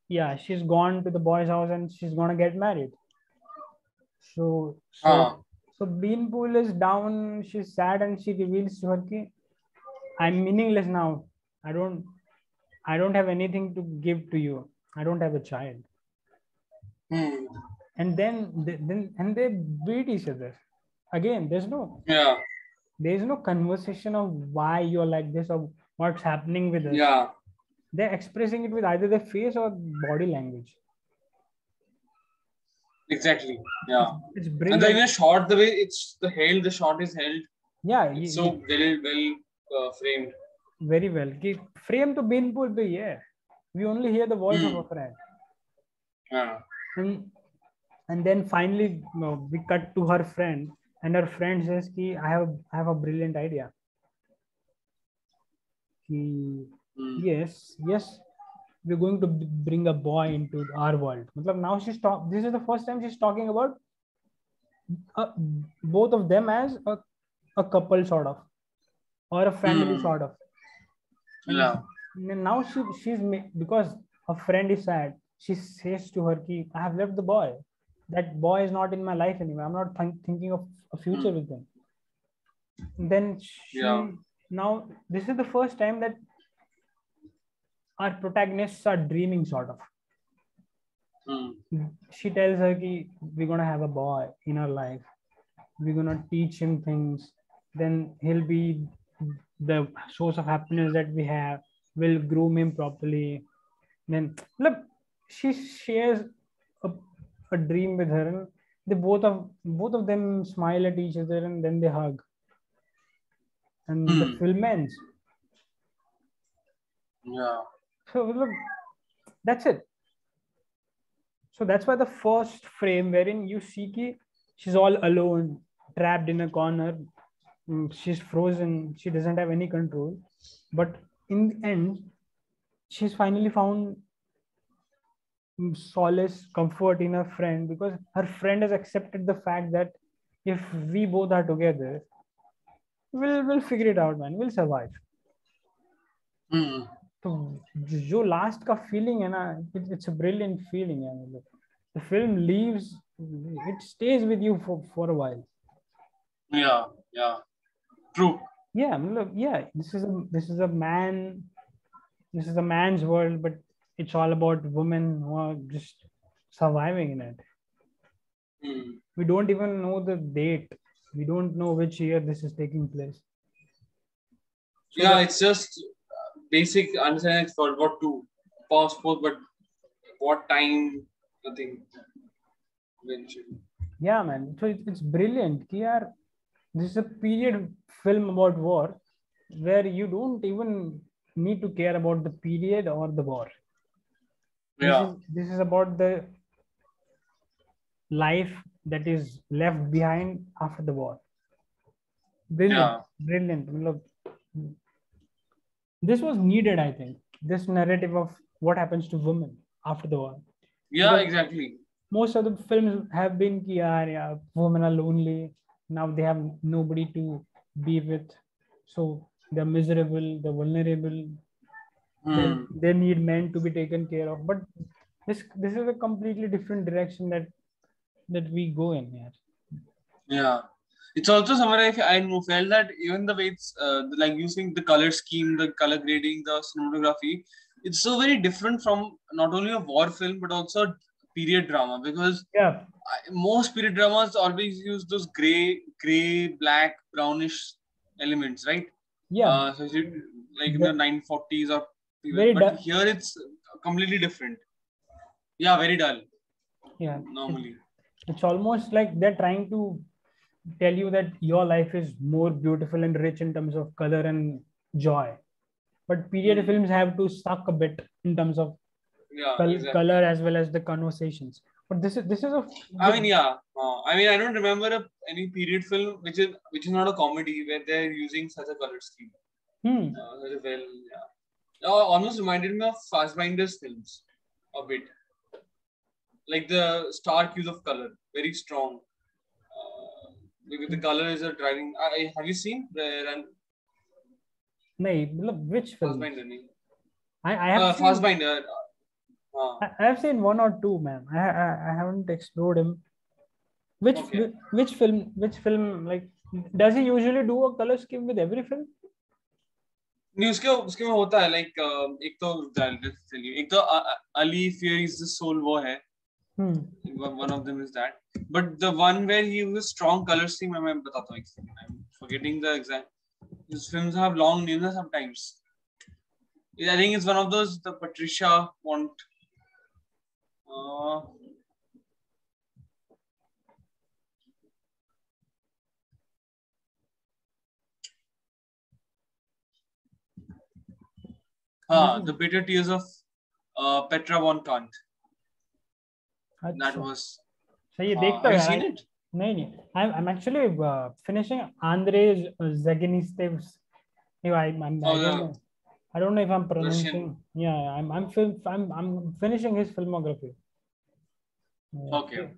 yeah, she's gone to the boy's house and she's gonna get married. So Beanpole is down, she's sad, and she reveals to her ki, I'm meaningless now. I don't have anything to give to you. I don't have a child. And then they beat each other. Again, there's no conversation of why you're like this or what's happening with us. Yeah. They're expressing it with either their face or body language. Exactly. Yeah. It's brilliant. And then shot, the way the shot is held. Yeah. It's so well framed. Very well. Frame to Beanpole bhi hai. We only hear the voice of a friend. Yeah. And then finally we cut to her friend, and her friend says ki, I have a brilliant idea. Yes, we're going to bring a boy into our world. Now this is the first time she's talking about both of them as a couple sort of, or a family sort of. Yeah. And now she's because her friend is sad, she says to her ki, I have left the boy. That boy is not in my life anymore. I'm not thinking of a future with him. And then now this is the first time that our protagonists are dreaming sort of. She tells her ki, we're gonna have a boy in our life. We're gonna teach him things. Then he'll be the source of happiness that we have. We'll groom him properly. Then look, she shares a dream with her, and they both of them smile at each other, and then they hug. And the film ends. Yeah. So look, that's it. So that's why the first frame wherein you see ki she's all alone, trapped in a corner, she's frozen, she doesn't have any control. But in the end, she's finally found solace, comfort in her friend, because her friend has accepted the fact that if we both are together, we'll figure it out, man. We'll survive. तो जो last का feeling है ना, it's a brilliant feeling है. The film leaves, it stays with you for a while. Yeah, true. Yeah, this is a man's world, but it's all about women who are just surviving in it. We don't even know the date. We don't know which year this is taking place. So yeah, it's just basic understanding for what to passport, but what time, nothing. Eventually. Yeah, man. So it's brilliant. This is a period film about war where you don't even need to care about the period or the war. Yeah. This is about the life that is left behind after the war. Brilliant. Brilliant. This was needed, I think. This narrative of what happens to women after the war. Yeah, because exactly. Most of the films have been yeah, women are lonely. Now they have nobody to be with. So they're miserable, they're vulnerable. They need men to be taken care of. But this is a completely different direction that we go in here. Yeah. It's also somewhere I felt that even the way it's like using the color scheme, the color grading, the cinematography, it's so very different from not only a war film but also a period drama, because most period dramas always use those gray, black, brownish elements, right? Yeah. So like in the 1940s or but here it's completely different. Yeah, very dull. Yeah. Normally. It's almost like they're trying to tell you that your life is more beautiful and rich in terms of color and joy, but period films have to suck a bit in terms of color as well as the conversations. But this is a I mean I don't remember any period film which is not a comedy where they're using such a color scheme. Almost reminded me of Fassbinder's films a bit, like the stark use of color, very strong. Because the color is a driving. Have you seen the? Which film? Fassbinder. I have seen Fassbinder. I have seen one or two, man. I haven't explored him. Which film? Like, does he usually do a color scheme with every film? नहीं उसके में होता है like एक तो Ali Fears the Soul वो है. One of them is that, but the one where he uses strong color scheme, मैं बताता हूँ. I'm forgetting the exact. His films have long names sometimes. I think it's one of those, the Patricia Pont. The Bitter Tears of Petra von Kant. That was. So you have you seen it? No. I'm actually finishing Andrei Zaginistev's. I don't know if I'm pronouncing. Yeah, I'm finishing his filmography. Okay.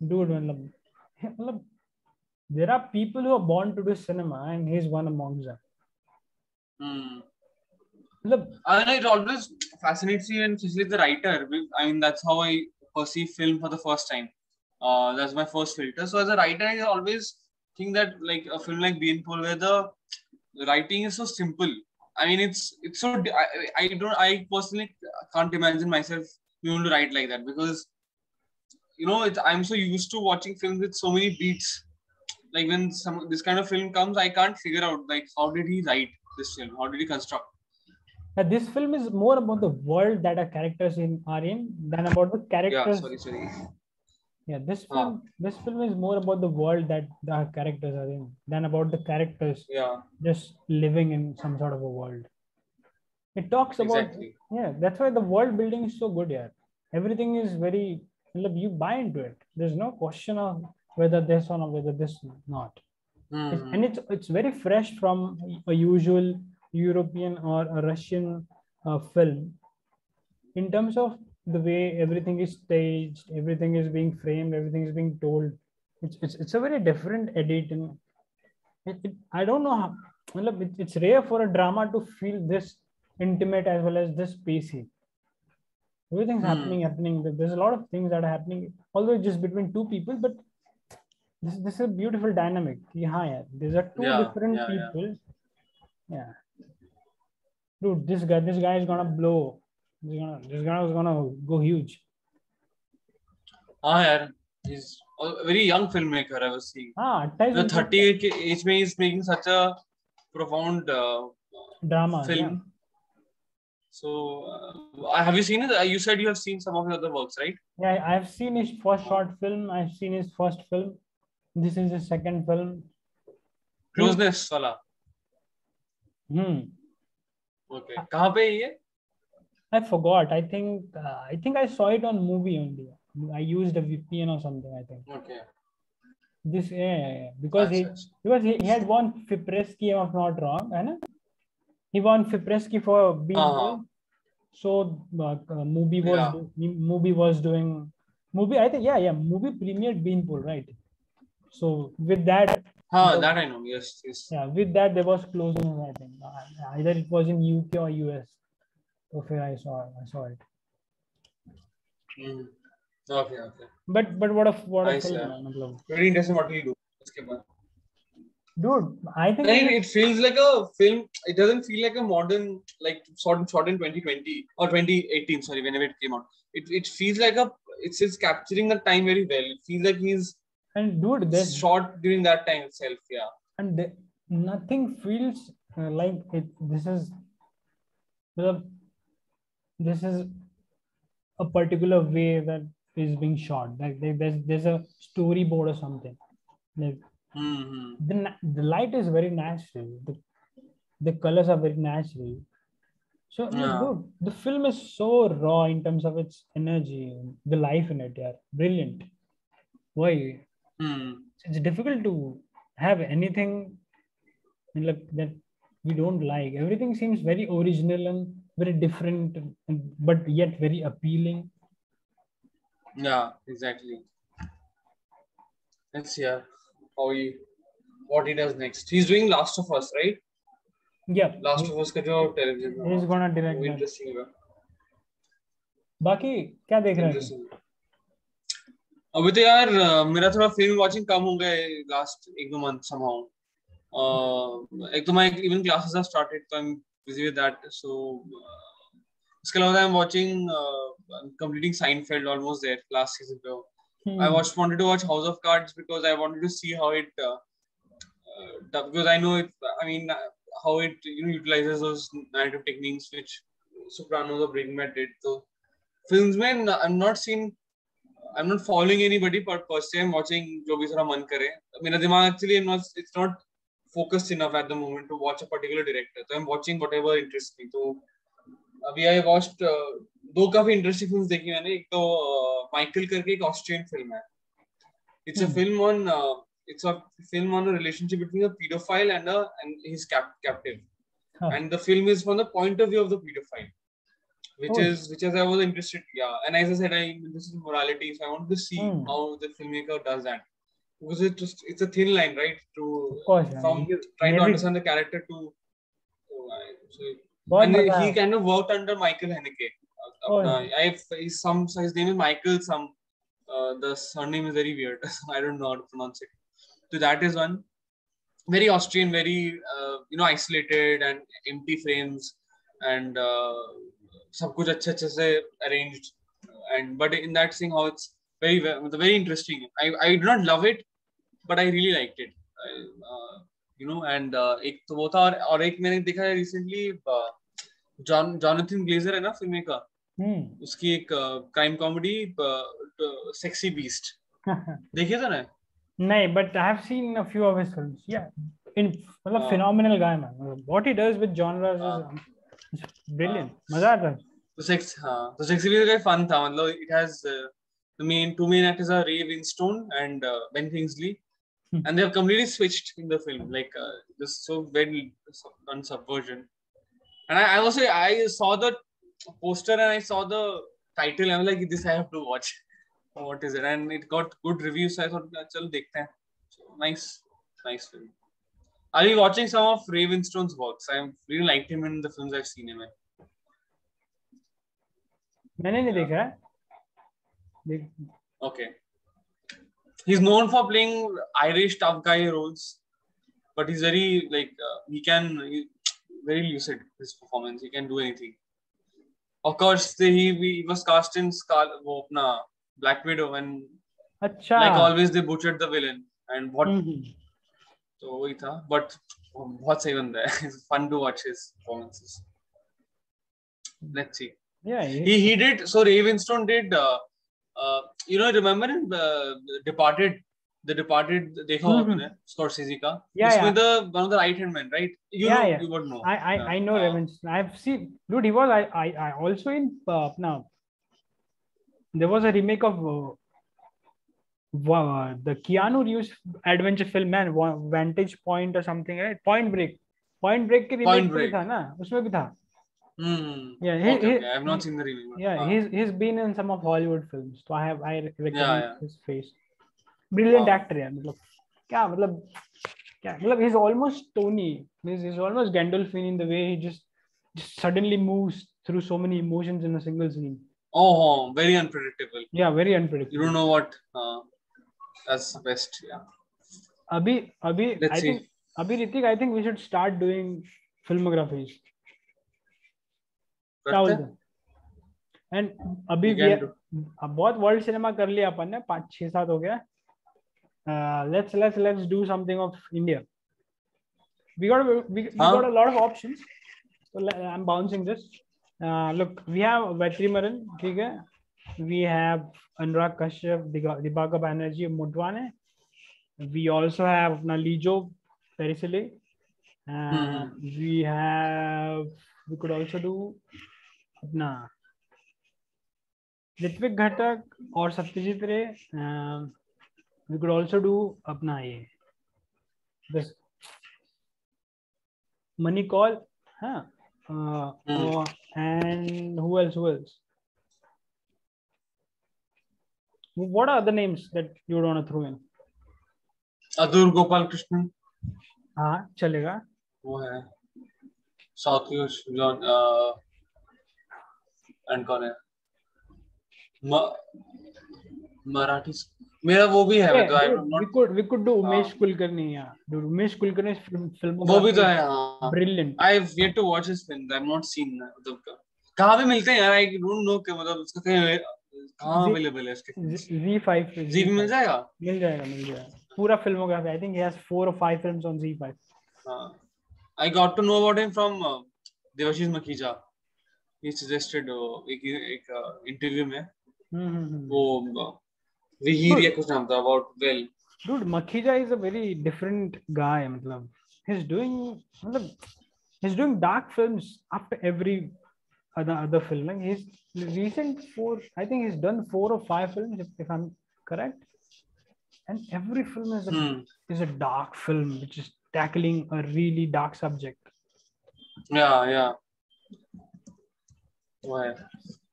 Dude, there are people who are born to do cinema, and he's one among them. I know it always fascinates me, and especially the writer. I mean, that's how I perceive film for the first time. That's my first filter. So as a writer, I always think that like a film like Beanpole, where the writing is so simple. I mean, it's so. I personally can't imagine myself being able to write like that, because I'm so used to watching films with so many beats. Like when this kind of film comes, I can't figure out like how did he write this film? How did he construct? This film is more about the world that our characters are in than about the characters. Yeah, sorry. Yeah, this film is more about the world that the characters are in than about the characters just living in some sort of a world. It talks about that's why the world building is so good here. Everything is very, you buy into it. There's no question of whether this or whether this not. And it's very fresh from a usual European or a Russian film in terms of the way everything is staged, everything is being framed, everything is being told, it's a very different edit. And I don't know how, it's rare for a drama to feel this intimate as well as this spacey. Everything's happening. There's a lot of things that are happening, although just between two people, but this is a beautiful dynamic. Yeah, these are two different people. Yeah. Dude, this guy is gonna blow. This guy is gonna go huge. He's a very young filmmaker. I was seeing. The 38 age mein he's making such a profound drama film. Yeah. So, have you seen it? You said you have seen some of his other works, right? Yeah, I've seen his first short film. I've seen his first film. This is his second film. Closeness wala. Okay. Kahan pe hai ye? I forgot. I think I saw it on movie only. I used a VPN or something, I think. Okay. This because he had won Fipresci, if I'm not wrong, right? He won Fipresci for Beanpole. So movie was doing movie. I think movie premiered Beanpole, right? So with that. That I know. Yes. Yeah, with that there was closing. I think either it was in UK or US. So I saw it. Okay. But what a film. Very interesting. What do you do? Dude, I think it feels like a film. It doesn't feel like a modern, like shot in 2020 or 2018. Sorry, whenever it came out, it feels like it's capturing the time very well. It feels like he's this shot during that time itself. Yeah, and nothing feels like it. This is a particular way that is being shot. Like there's a storyboard or something. Like the light is very natural. The colors are very natural. So dude, the film is so raw in terms of its energy, the life in it. Yeah, brilliant. Why? It's difficult to have anything that we don't like. Everything seems very original and very different, but yet very appealing. Yeah, exactly. Let's see what he does next. He's doing Last of Us, right? Yeah. Last of Us का जो television. He's gonna direct. Interesting होगा. बाकी क्या देख रहे हैं? अभी तो यार मेरा थोड़ा फिल्म वॉचिंग कम हो गया लास्ट 1-2 months somehow. एक तो my even classes have started, so I'm busy with that. So इसके अलावा I'm watching, I'm completing Seinfeld, almost there, last season पे. I wanted to watch House of Cards because I wanted to see how it because I know it. I mean how it utilizes those narrative techniques which Sopranos or Breaking Bad did. So films में I'm not following anybody, but per se I'm watching जो भी थोड़ा मन करे. मेरा दिमाग actually it's not focused enough at the moment to watch a particular director. So I'm watching whatever interests me. So अभी I watched दो काफी interesting films देखी मैंने. एक तो Michael करके एक Austrian film है. It's a film on a relationship between a pedophile and his captive. And the film is from the point of view of the pedophile. Which is I was interested, and as I said, this is morality, so I want to see how the filmmaker does that, because it's a thin line, right? From trying to understand the character to, and he kind of worked under Michael Haneke. His name is Michael. The surname is very weird. I don't know how to pronounce it. So that is one. Very Austrian, very isolated and empty frames and. सब कुछ अच्छे से arranged, but in that thing how it's very interesting. I do not love it, but I really liked it. And एक तो वो था और एक मैंने देखा है recently, Jonathan Glazer है ना filmmaker, उसकी एक crime comedy Sexy Beast. देखिए था ना? नहीं, but I have seen a few of his films. Yeah, मतलब phenomenal guy, man. What he does with genres is brilliant. मजा आता है. तो Sexy Beast का fun था. मतलब it has the two main actors are Ray Winstone and Ben Kingsley, and they have completely switched in the film, like just so well on subversion. And I saw the poster and I saw the title. I'm like, this I have to watch. What is it? And it got good reviews. So I thought, chalo dekhte hain. So nice film. Are you watching some of Ray Winstone's works? I really liked him in the films I've seen him in. मैंने नहीं देखा है. Okay. He's known for playing Irish tough guy roles, but he's very very lucid. His performance, he can do anything. Of course, he was cast in Black Widow, and like always they butchered the villain. And what? So वही था, but बहुत सही बंदा है. It's fun to watch his performances. Let's see. Yeah, he did. So Ray Winstone did. Remember in Departed? The Departed देखा होगा तुमने Scorsese का. उसमें one of the right hand men, right? You would know. I know Ray Winstone. I've seen. Dude, he was I also in now. There was a remake of the Keanu Reeves adventure film, man, Vantage Point or something, right? Point Break के remake भी था ना, उसमें भी था. Yeah, okay. I have not seen the remake. Yeah, he's been in some of Hollywood films, so I recognize his face. Brilliant actor, yeah. मतलब he's almost Tony. He's almost Gandolfini in the way he just suddenly moves through so many emotions in a single scene. Oh, very unpredictable. Yeah, very unpredictable. You don't know what. That's the best. Yeah. Abhi, Ritik, I think we should start doing filmographies. And अभी बहुत world cinema कर लिया अपन ने, 5-6-7 हो गया. Let's do something of India. We got a lot of options. So I'm bouncing this. Look, we have Vetrimaran, ठीक है. We have Anurag Kashyap, Dibaka Banerjee, Motwane. We also have Lijo Perisile. We could also do अपना ऋत्विक घटक और सत्यजीत रे. We could also do अपना ये this Money Call, and who else? What are the names that you would want to throw in? Adur Gopal Krishnan. हाँ, चलेगा. वो है. South John and कौन है? मराठी मेरा वो भी है. We could do Umesh Kulkarni. Yeah, dude, Umesh Kulkarni's film वो भी तो है. Brilliant. I've yet to watch his films. I've not seen. कहाँ पे मिलते हैं यार? I don't know कि मतलब उसका कहाँ available है इसके? Z5 Z मिल जाएगा? मिल जाएगा. पूरा filmography. I think he has 4 or 5 films on Z5. I got to know about him from Devashish Makhija. He suggested एक interview में वो Vihir या कुछ नाम था about Well. Dude, Makhija is a very different guy. मतलब he's doing dark films after every other film. Like his recent 4, I think he's done 4 or 5 films if I'm correct. And every film is a dark film which is tackling a really dark subject. Yeah.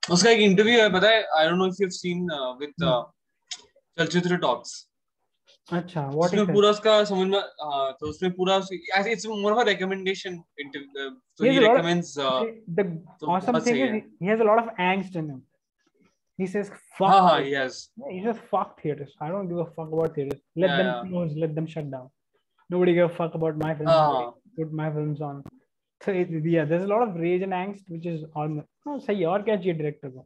उसका एक interview है, पता है? I don't know if you've seen with Chalchitra Talks. अच्छा, what is पूरा उसका समझ में तो उसमें पूरा it's more of a recommendation interview. So he recommends the awesome thing is he has a lot of angst in him. He says fuck. Yes. He says fuck theaters. I don't give a fuck about theaters. Let them close, let them shut down. Nobody give a fuck about my films. Put my films on. So there's a lot of rage and angst which is on. सही और क्या चाहिए director को?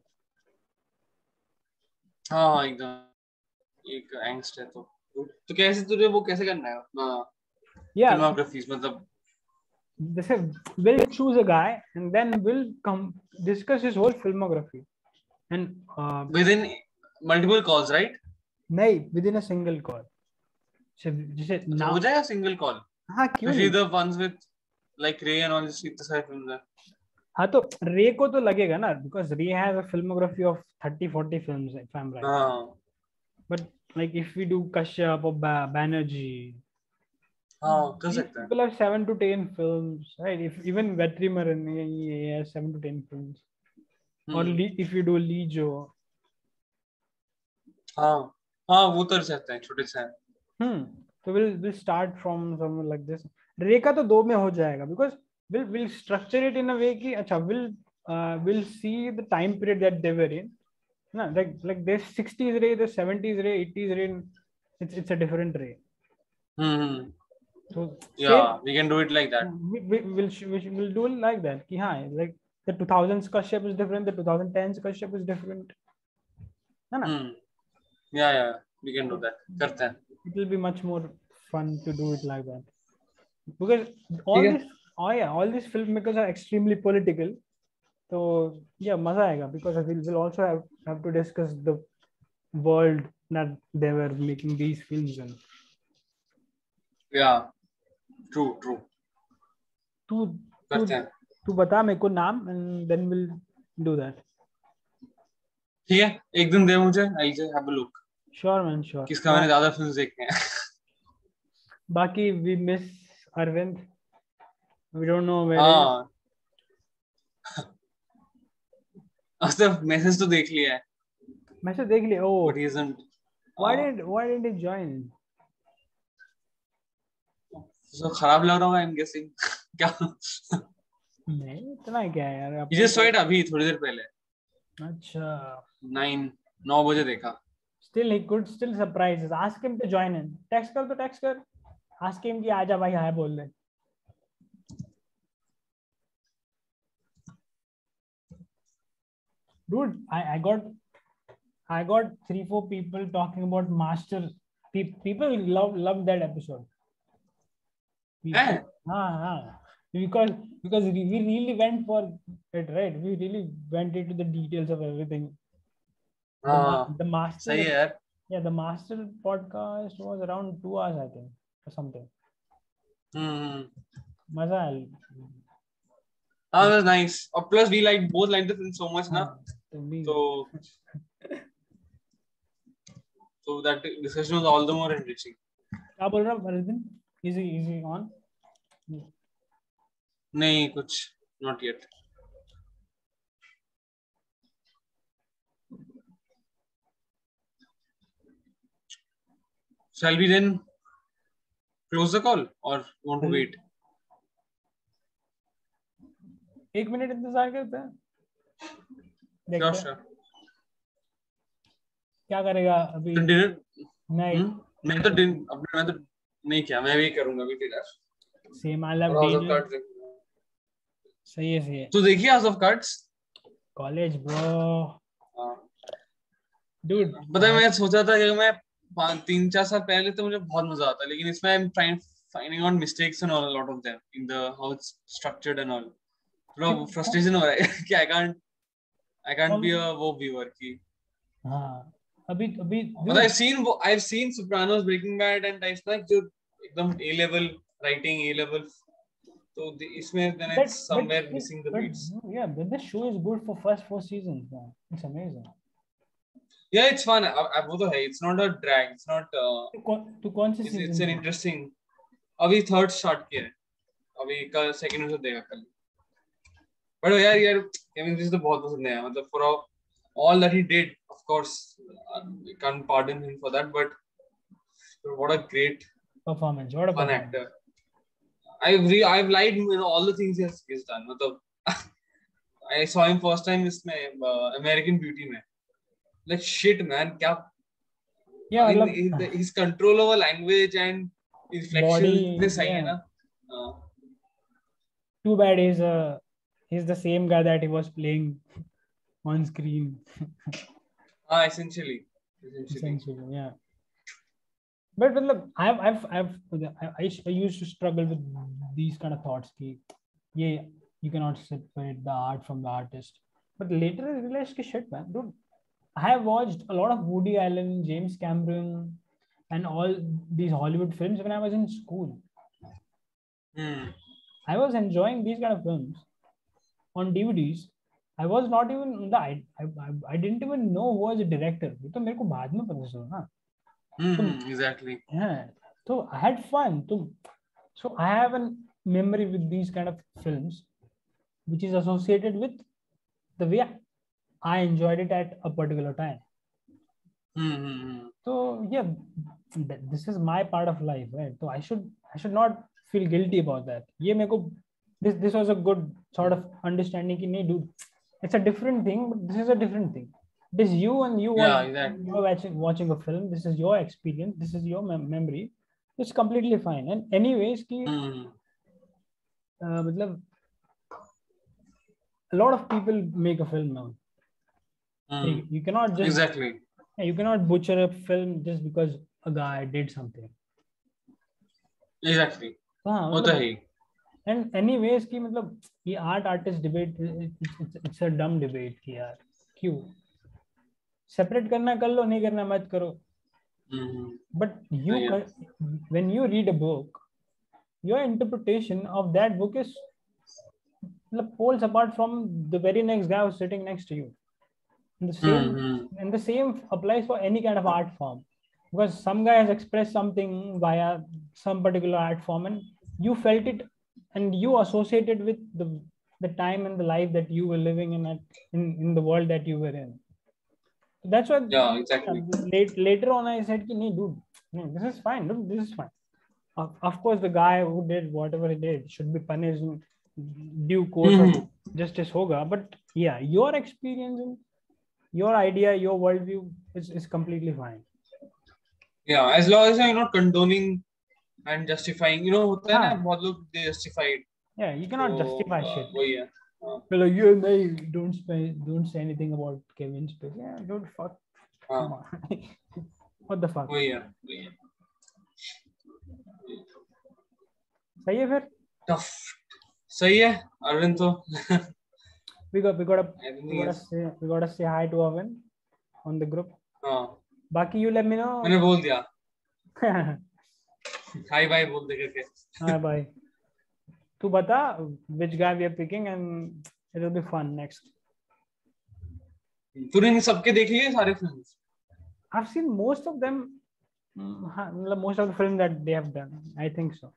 हाँ एकदम एक angst है तो कैसे तुझे वो कैसे करना है filmographies मतलब जैसे we'll choose a guy and then we'll discuss his whole filmography and within multiple calls, right? नहीं, within a single call. जैसे हो जाएगा single call? हाँ, क्यों नहीं? The ones with like Ray and all this इतने सारे films हैं. हाँ तो रे को तो लगेगा ना, because Ray has a filmography of 30-40 films if I'm right. But like if we do Kashyap or Banerjee, कर सकते हैं. People have 7 to 10 films, right? If even Vetrimaran he has 7 to 10 films. or if you do Lijo. हाँ वो तो रहता है छोटे से. So we'll start from somewhere like this. रेखा तो 2 में हो जाएगा because we'll structure it in a way कि अच्छा we'll see the time period that they were in. No, like there's 60s ray, there's 70s ray, 80s ray. It's a different ray. So yeah, we can do it like that. We'll do it like that. कि हाँ, like the 2000s का shape is different, the 2010s का shape is different. है ना? Yeah, we can do that. करते हैं. It will be much more fun to do it like that because all these filmmakers are extremely political. So yeah, मजा आएगा because we'll also have to discuss the world that they were making these films in. Yeah, true. तू बता मेरे को नाम and then we'll do that. ठीक है, एक दिन दे मुझे. I'll just have a look. Sure man, sure. किसका मैंने ज़्यादा फिल्म्स देखे हैं. बाकी we miss Arvind. We don't know where. हाँ. अच्छा मैसेज तो देख लिया है. मैसेज देख लिया. Oh. But he isn't. Why didn't he join? So खराब लग रहा होगा I'm guessing. क्या? नहीं इतना क्या है यार. He just saw it अभी थोड़ी देर पहले. अच्छा. 9 बजे देखा. Still he could still surprise us. Ask him to join in. Text कर. Ask him कि आजा भाई हाय बोल दे. Dude, I got 3-4 people talking about Master. People love that episode. Because we really went for it, right? We really went into the details of everything. The Master. सही है यार. Yeah, the Master podcast was around 2 hours, I think, or something. मजा आया. That was nice. Plus we both liked the film so much, na. So that discussion was all the more enriching. क्या बोल रहा है? Is he on? नहीं कुछ. Not yet. Shall we then close the call or want to wait? 1 minute इंतजार करते हैं. Sure. क्या करेगा अभी? Dinner? नहीं. मैं तो नहीं किया. मैं भी करूंगा अभी dinner. Same I love dinner. सही है. तो देखिए House of Cards. College bro. Dude. पता है मैं सोचा था कि मैं 3-4 साल पहले तो मुझे बहुत मजा आता, लेकिन इसमें I'm finding out mistakes and all, a lot of them in the how it's structured and all. थोड़ा frustration हो रहा है कि I can't be a वो viewer की. हाँ. अभी but I've seen Sopranos, Breaking Bad and types like जो एकदम A-level writing, A-level. So इसमें then it's somewhere missing the beats. Yeah, but the show is good for first 4 seasons. Man. It's amazing. Yeah, it's fun. वो तो है. It's not a drag. It's not. तो कौन सी season? It's an interesting. अभी third start किया है. अभी का second episode देखा कल. But यार Kevin Spacey तो बहुत पसंद है. मतलब for all that he did, of course, we can't pardon him for that. But what a great performance! What a fun actor. I've liked all the things he's done. मतलब I saw him first time इसमें American Beauty में. Like shit, man. क्या? Yeah, I mean, his control over language and inflection is सही है ना. Too bad he's the same guy that he was playing on screen. Essentially, yeah. But I used to struggle with these kind of thoughts. Yeah, you cannot separate the art from the artist. But later I realized, shit, man, dude. I have watched a lot of Woody Allen, James Cameron, and all these Hollywood films when I was in school. I was enjoying these kind of films on DVDs. I was not even I didn't even know who was the director. तो मेरे को बाद में पता चला ना. Exactly. Yeah. So I had fun. So I have a memory with these kind of films, which is associated with the way I enjoyed it at a particular time. So yeah, this is my part of life, right? So I should not feel guilty about that. ये मेरे को this was a good sort of understanding कि नहीं dude, it's a different thing, but this is a different thing. This is you and you Yeah, want exactly. you're watching a film. This is your experience. This is your memory. It's completely fine. And anyways कि मतलब a lot of people make a film now. You cannot just exactly. You cannot butcher a film just because a guy did something. Exactly. होता है. And anyways कि मतलब ये art artist debate it's a dumb debate कि यार क्यों separate करना कर लो, नहीं करना मत करो. But when you read a book, your interpretation of that book is poles apart from the very next guy who's sitting next to you. And the same applies for any kind of art form, because some guy has expressed something via some particular art form and you felt it and you associated with the time and the life that you were living in the world that you were in. That's what exactly. Later on I said ki, dude, no, this is fine, dude, this is fine. Of course the guy who did whatever he did should be punished in due course of justice hoga, but yeah, your experience and your idea, your worldview is completely fine. Yeah, as long as you're not condoning and justifying, होता है ना बहुत लोग they justify it. Yeah, you cannot justify shit. वही है. Well, you and I don't say anything about Kevin Spacey. Yeah, don't fuck. Come on. What the fuck? वही है. सही है फिर? Tough. सही है अरविंद तो. We gotta say hi to Arvind on the group. बाकी you let me know. मैंने बोल दिया. Hi bye बोल दे करके. Hi bye. तू बता which guy we are picking and it will be fun next. तूने सबके देख लिए सारे films? I've seen most of them. Most of the films that they have done. I think so.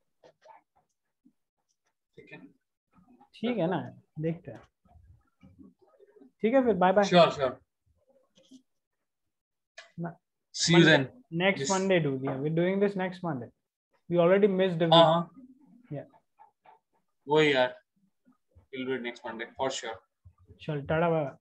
ठीक है ना, देखते हैं. ठीक है फिर, bye bye. Sure. See you then. Next Monday, dude. Yeah, we're doing this next Monday. We already missed a week. Yeah. वही यार. We'll do it next Monday for sure. चल, टाटा.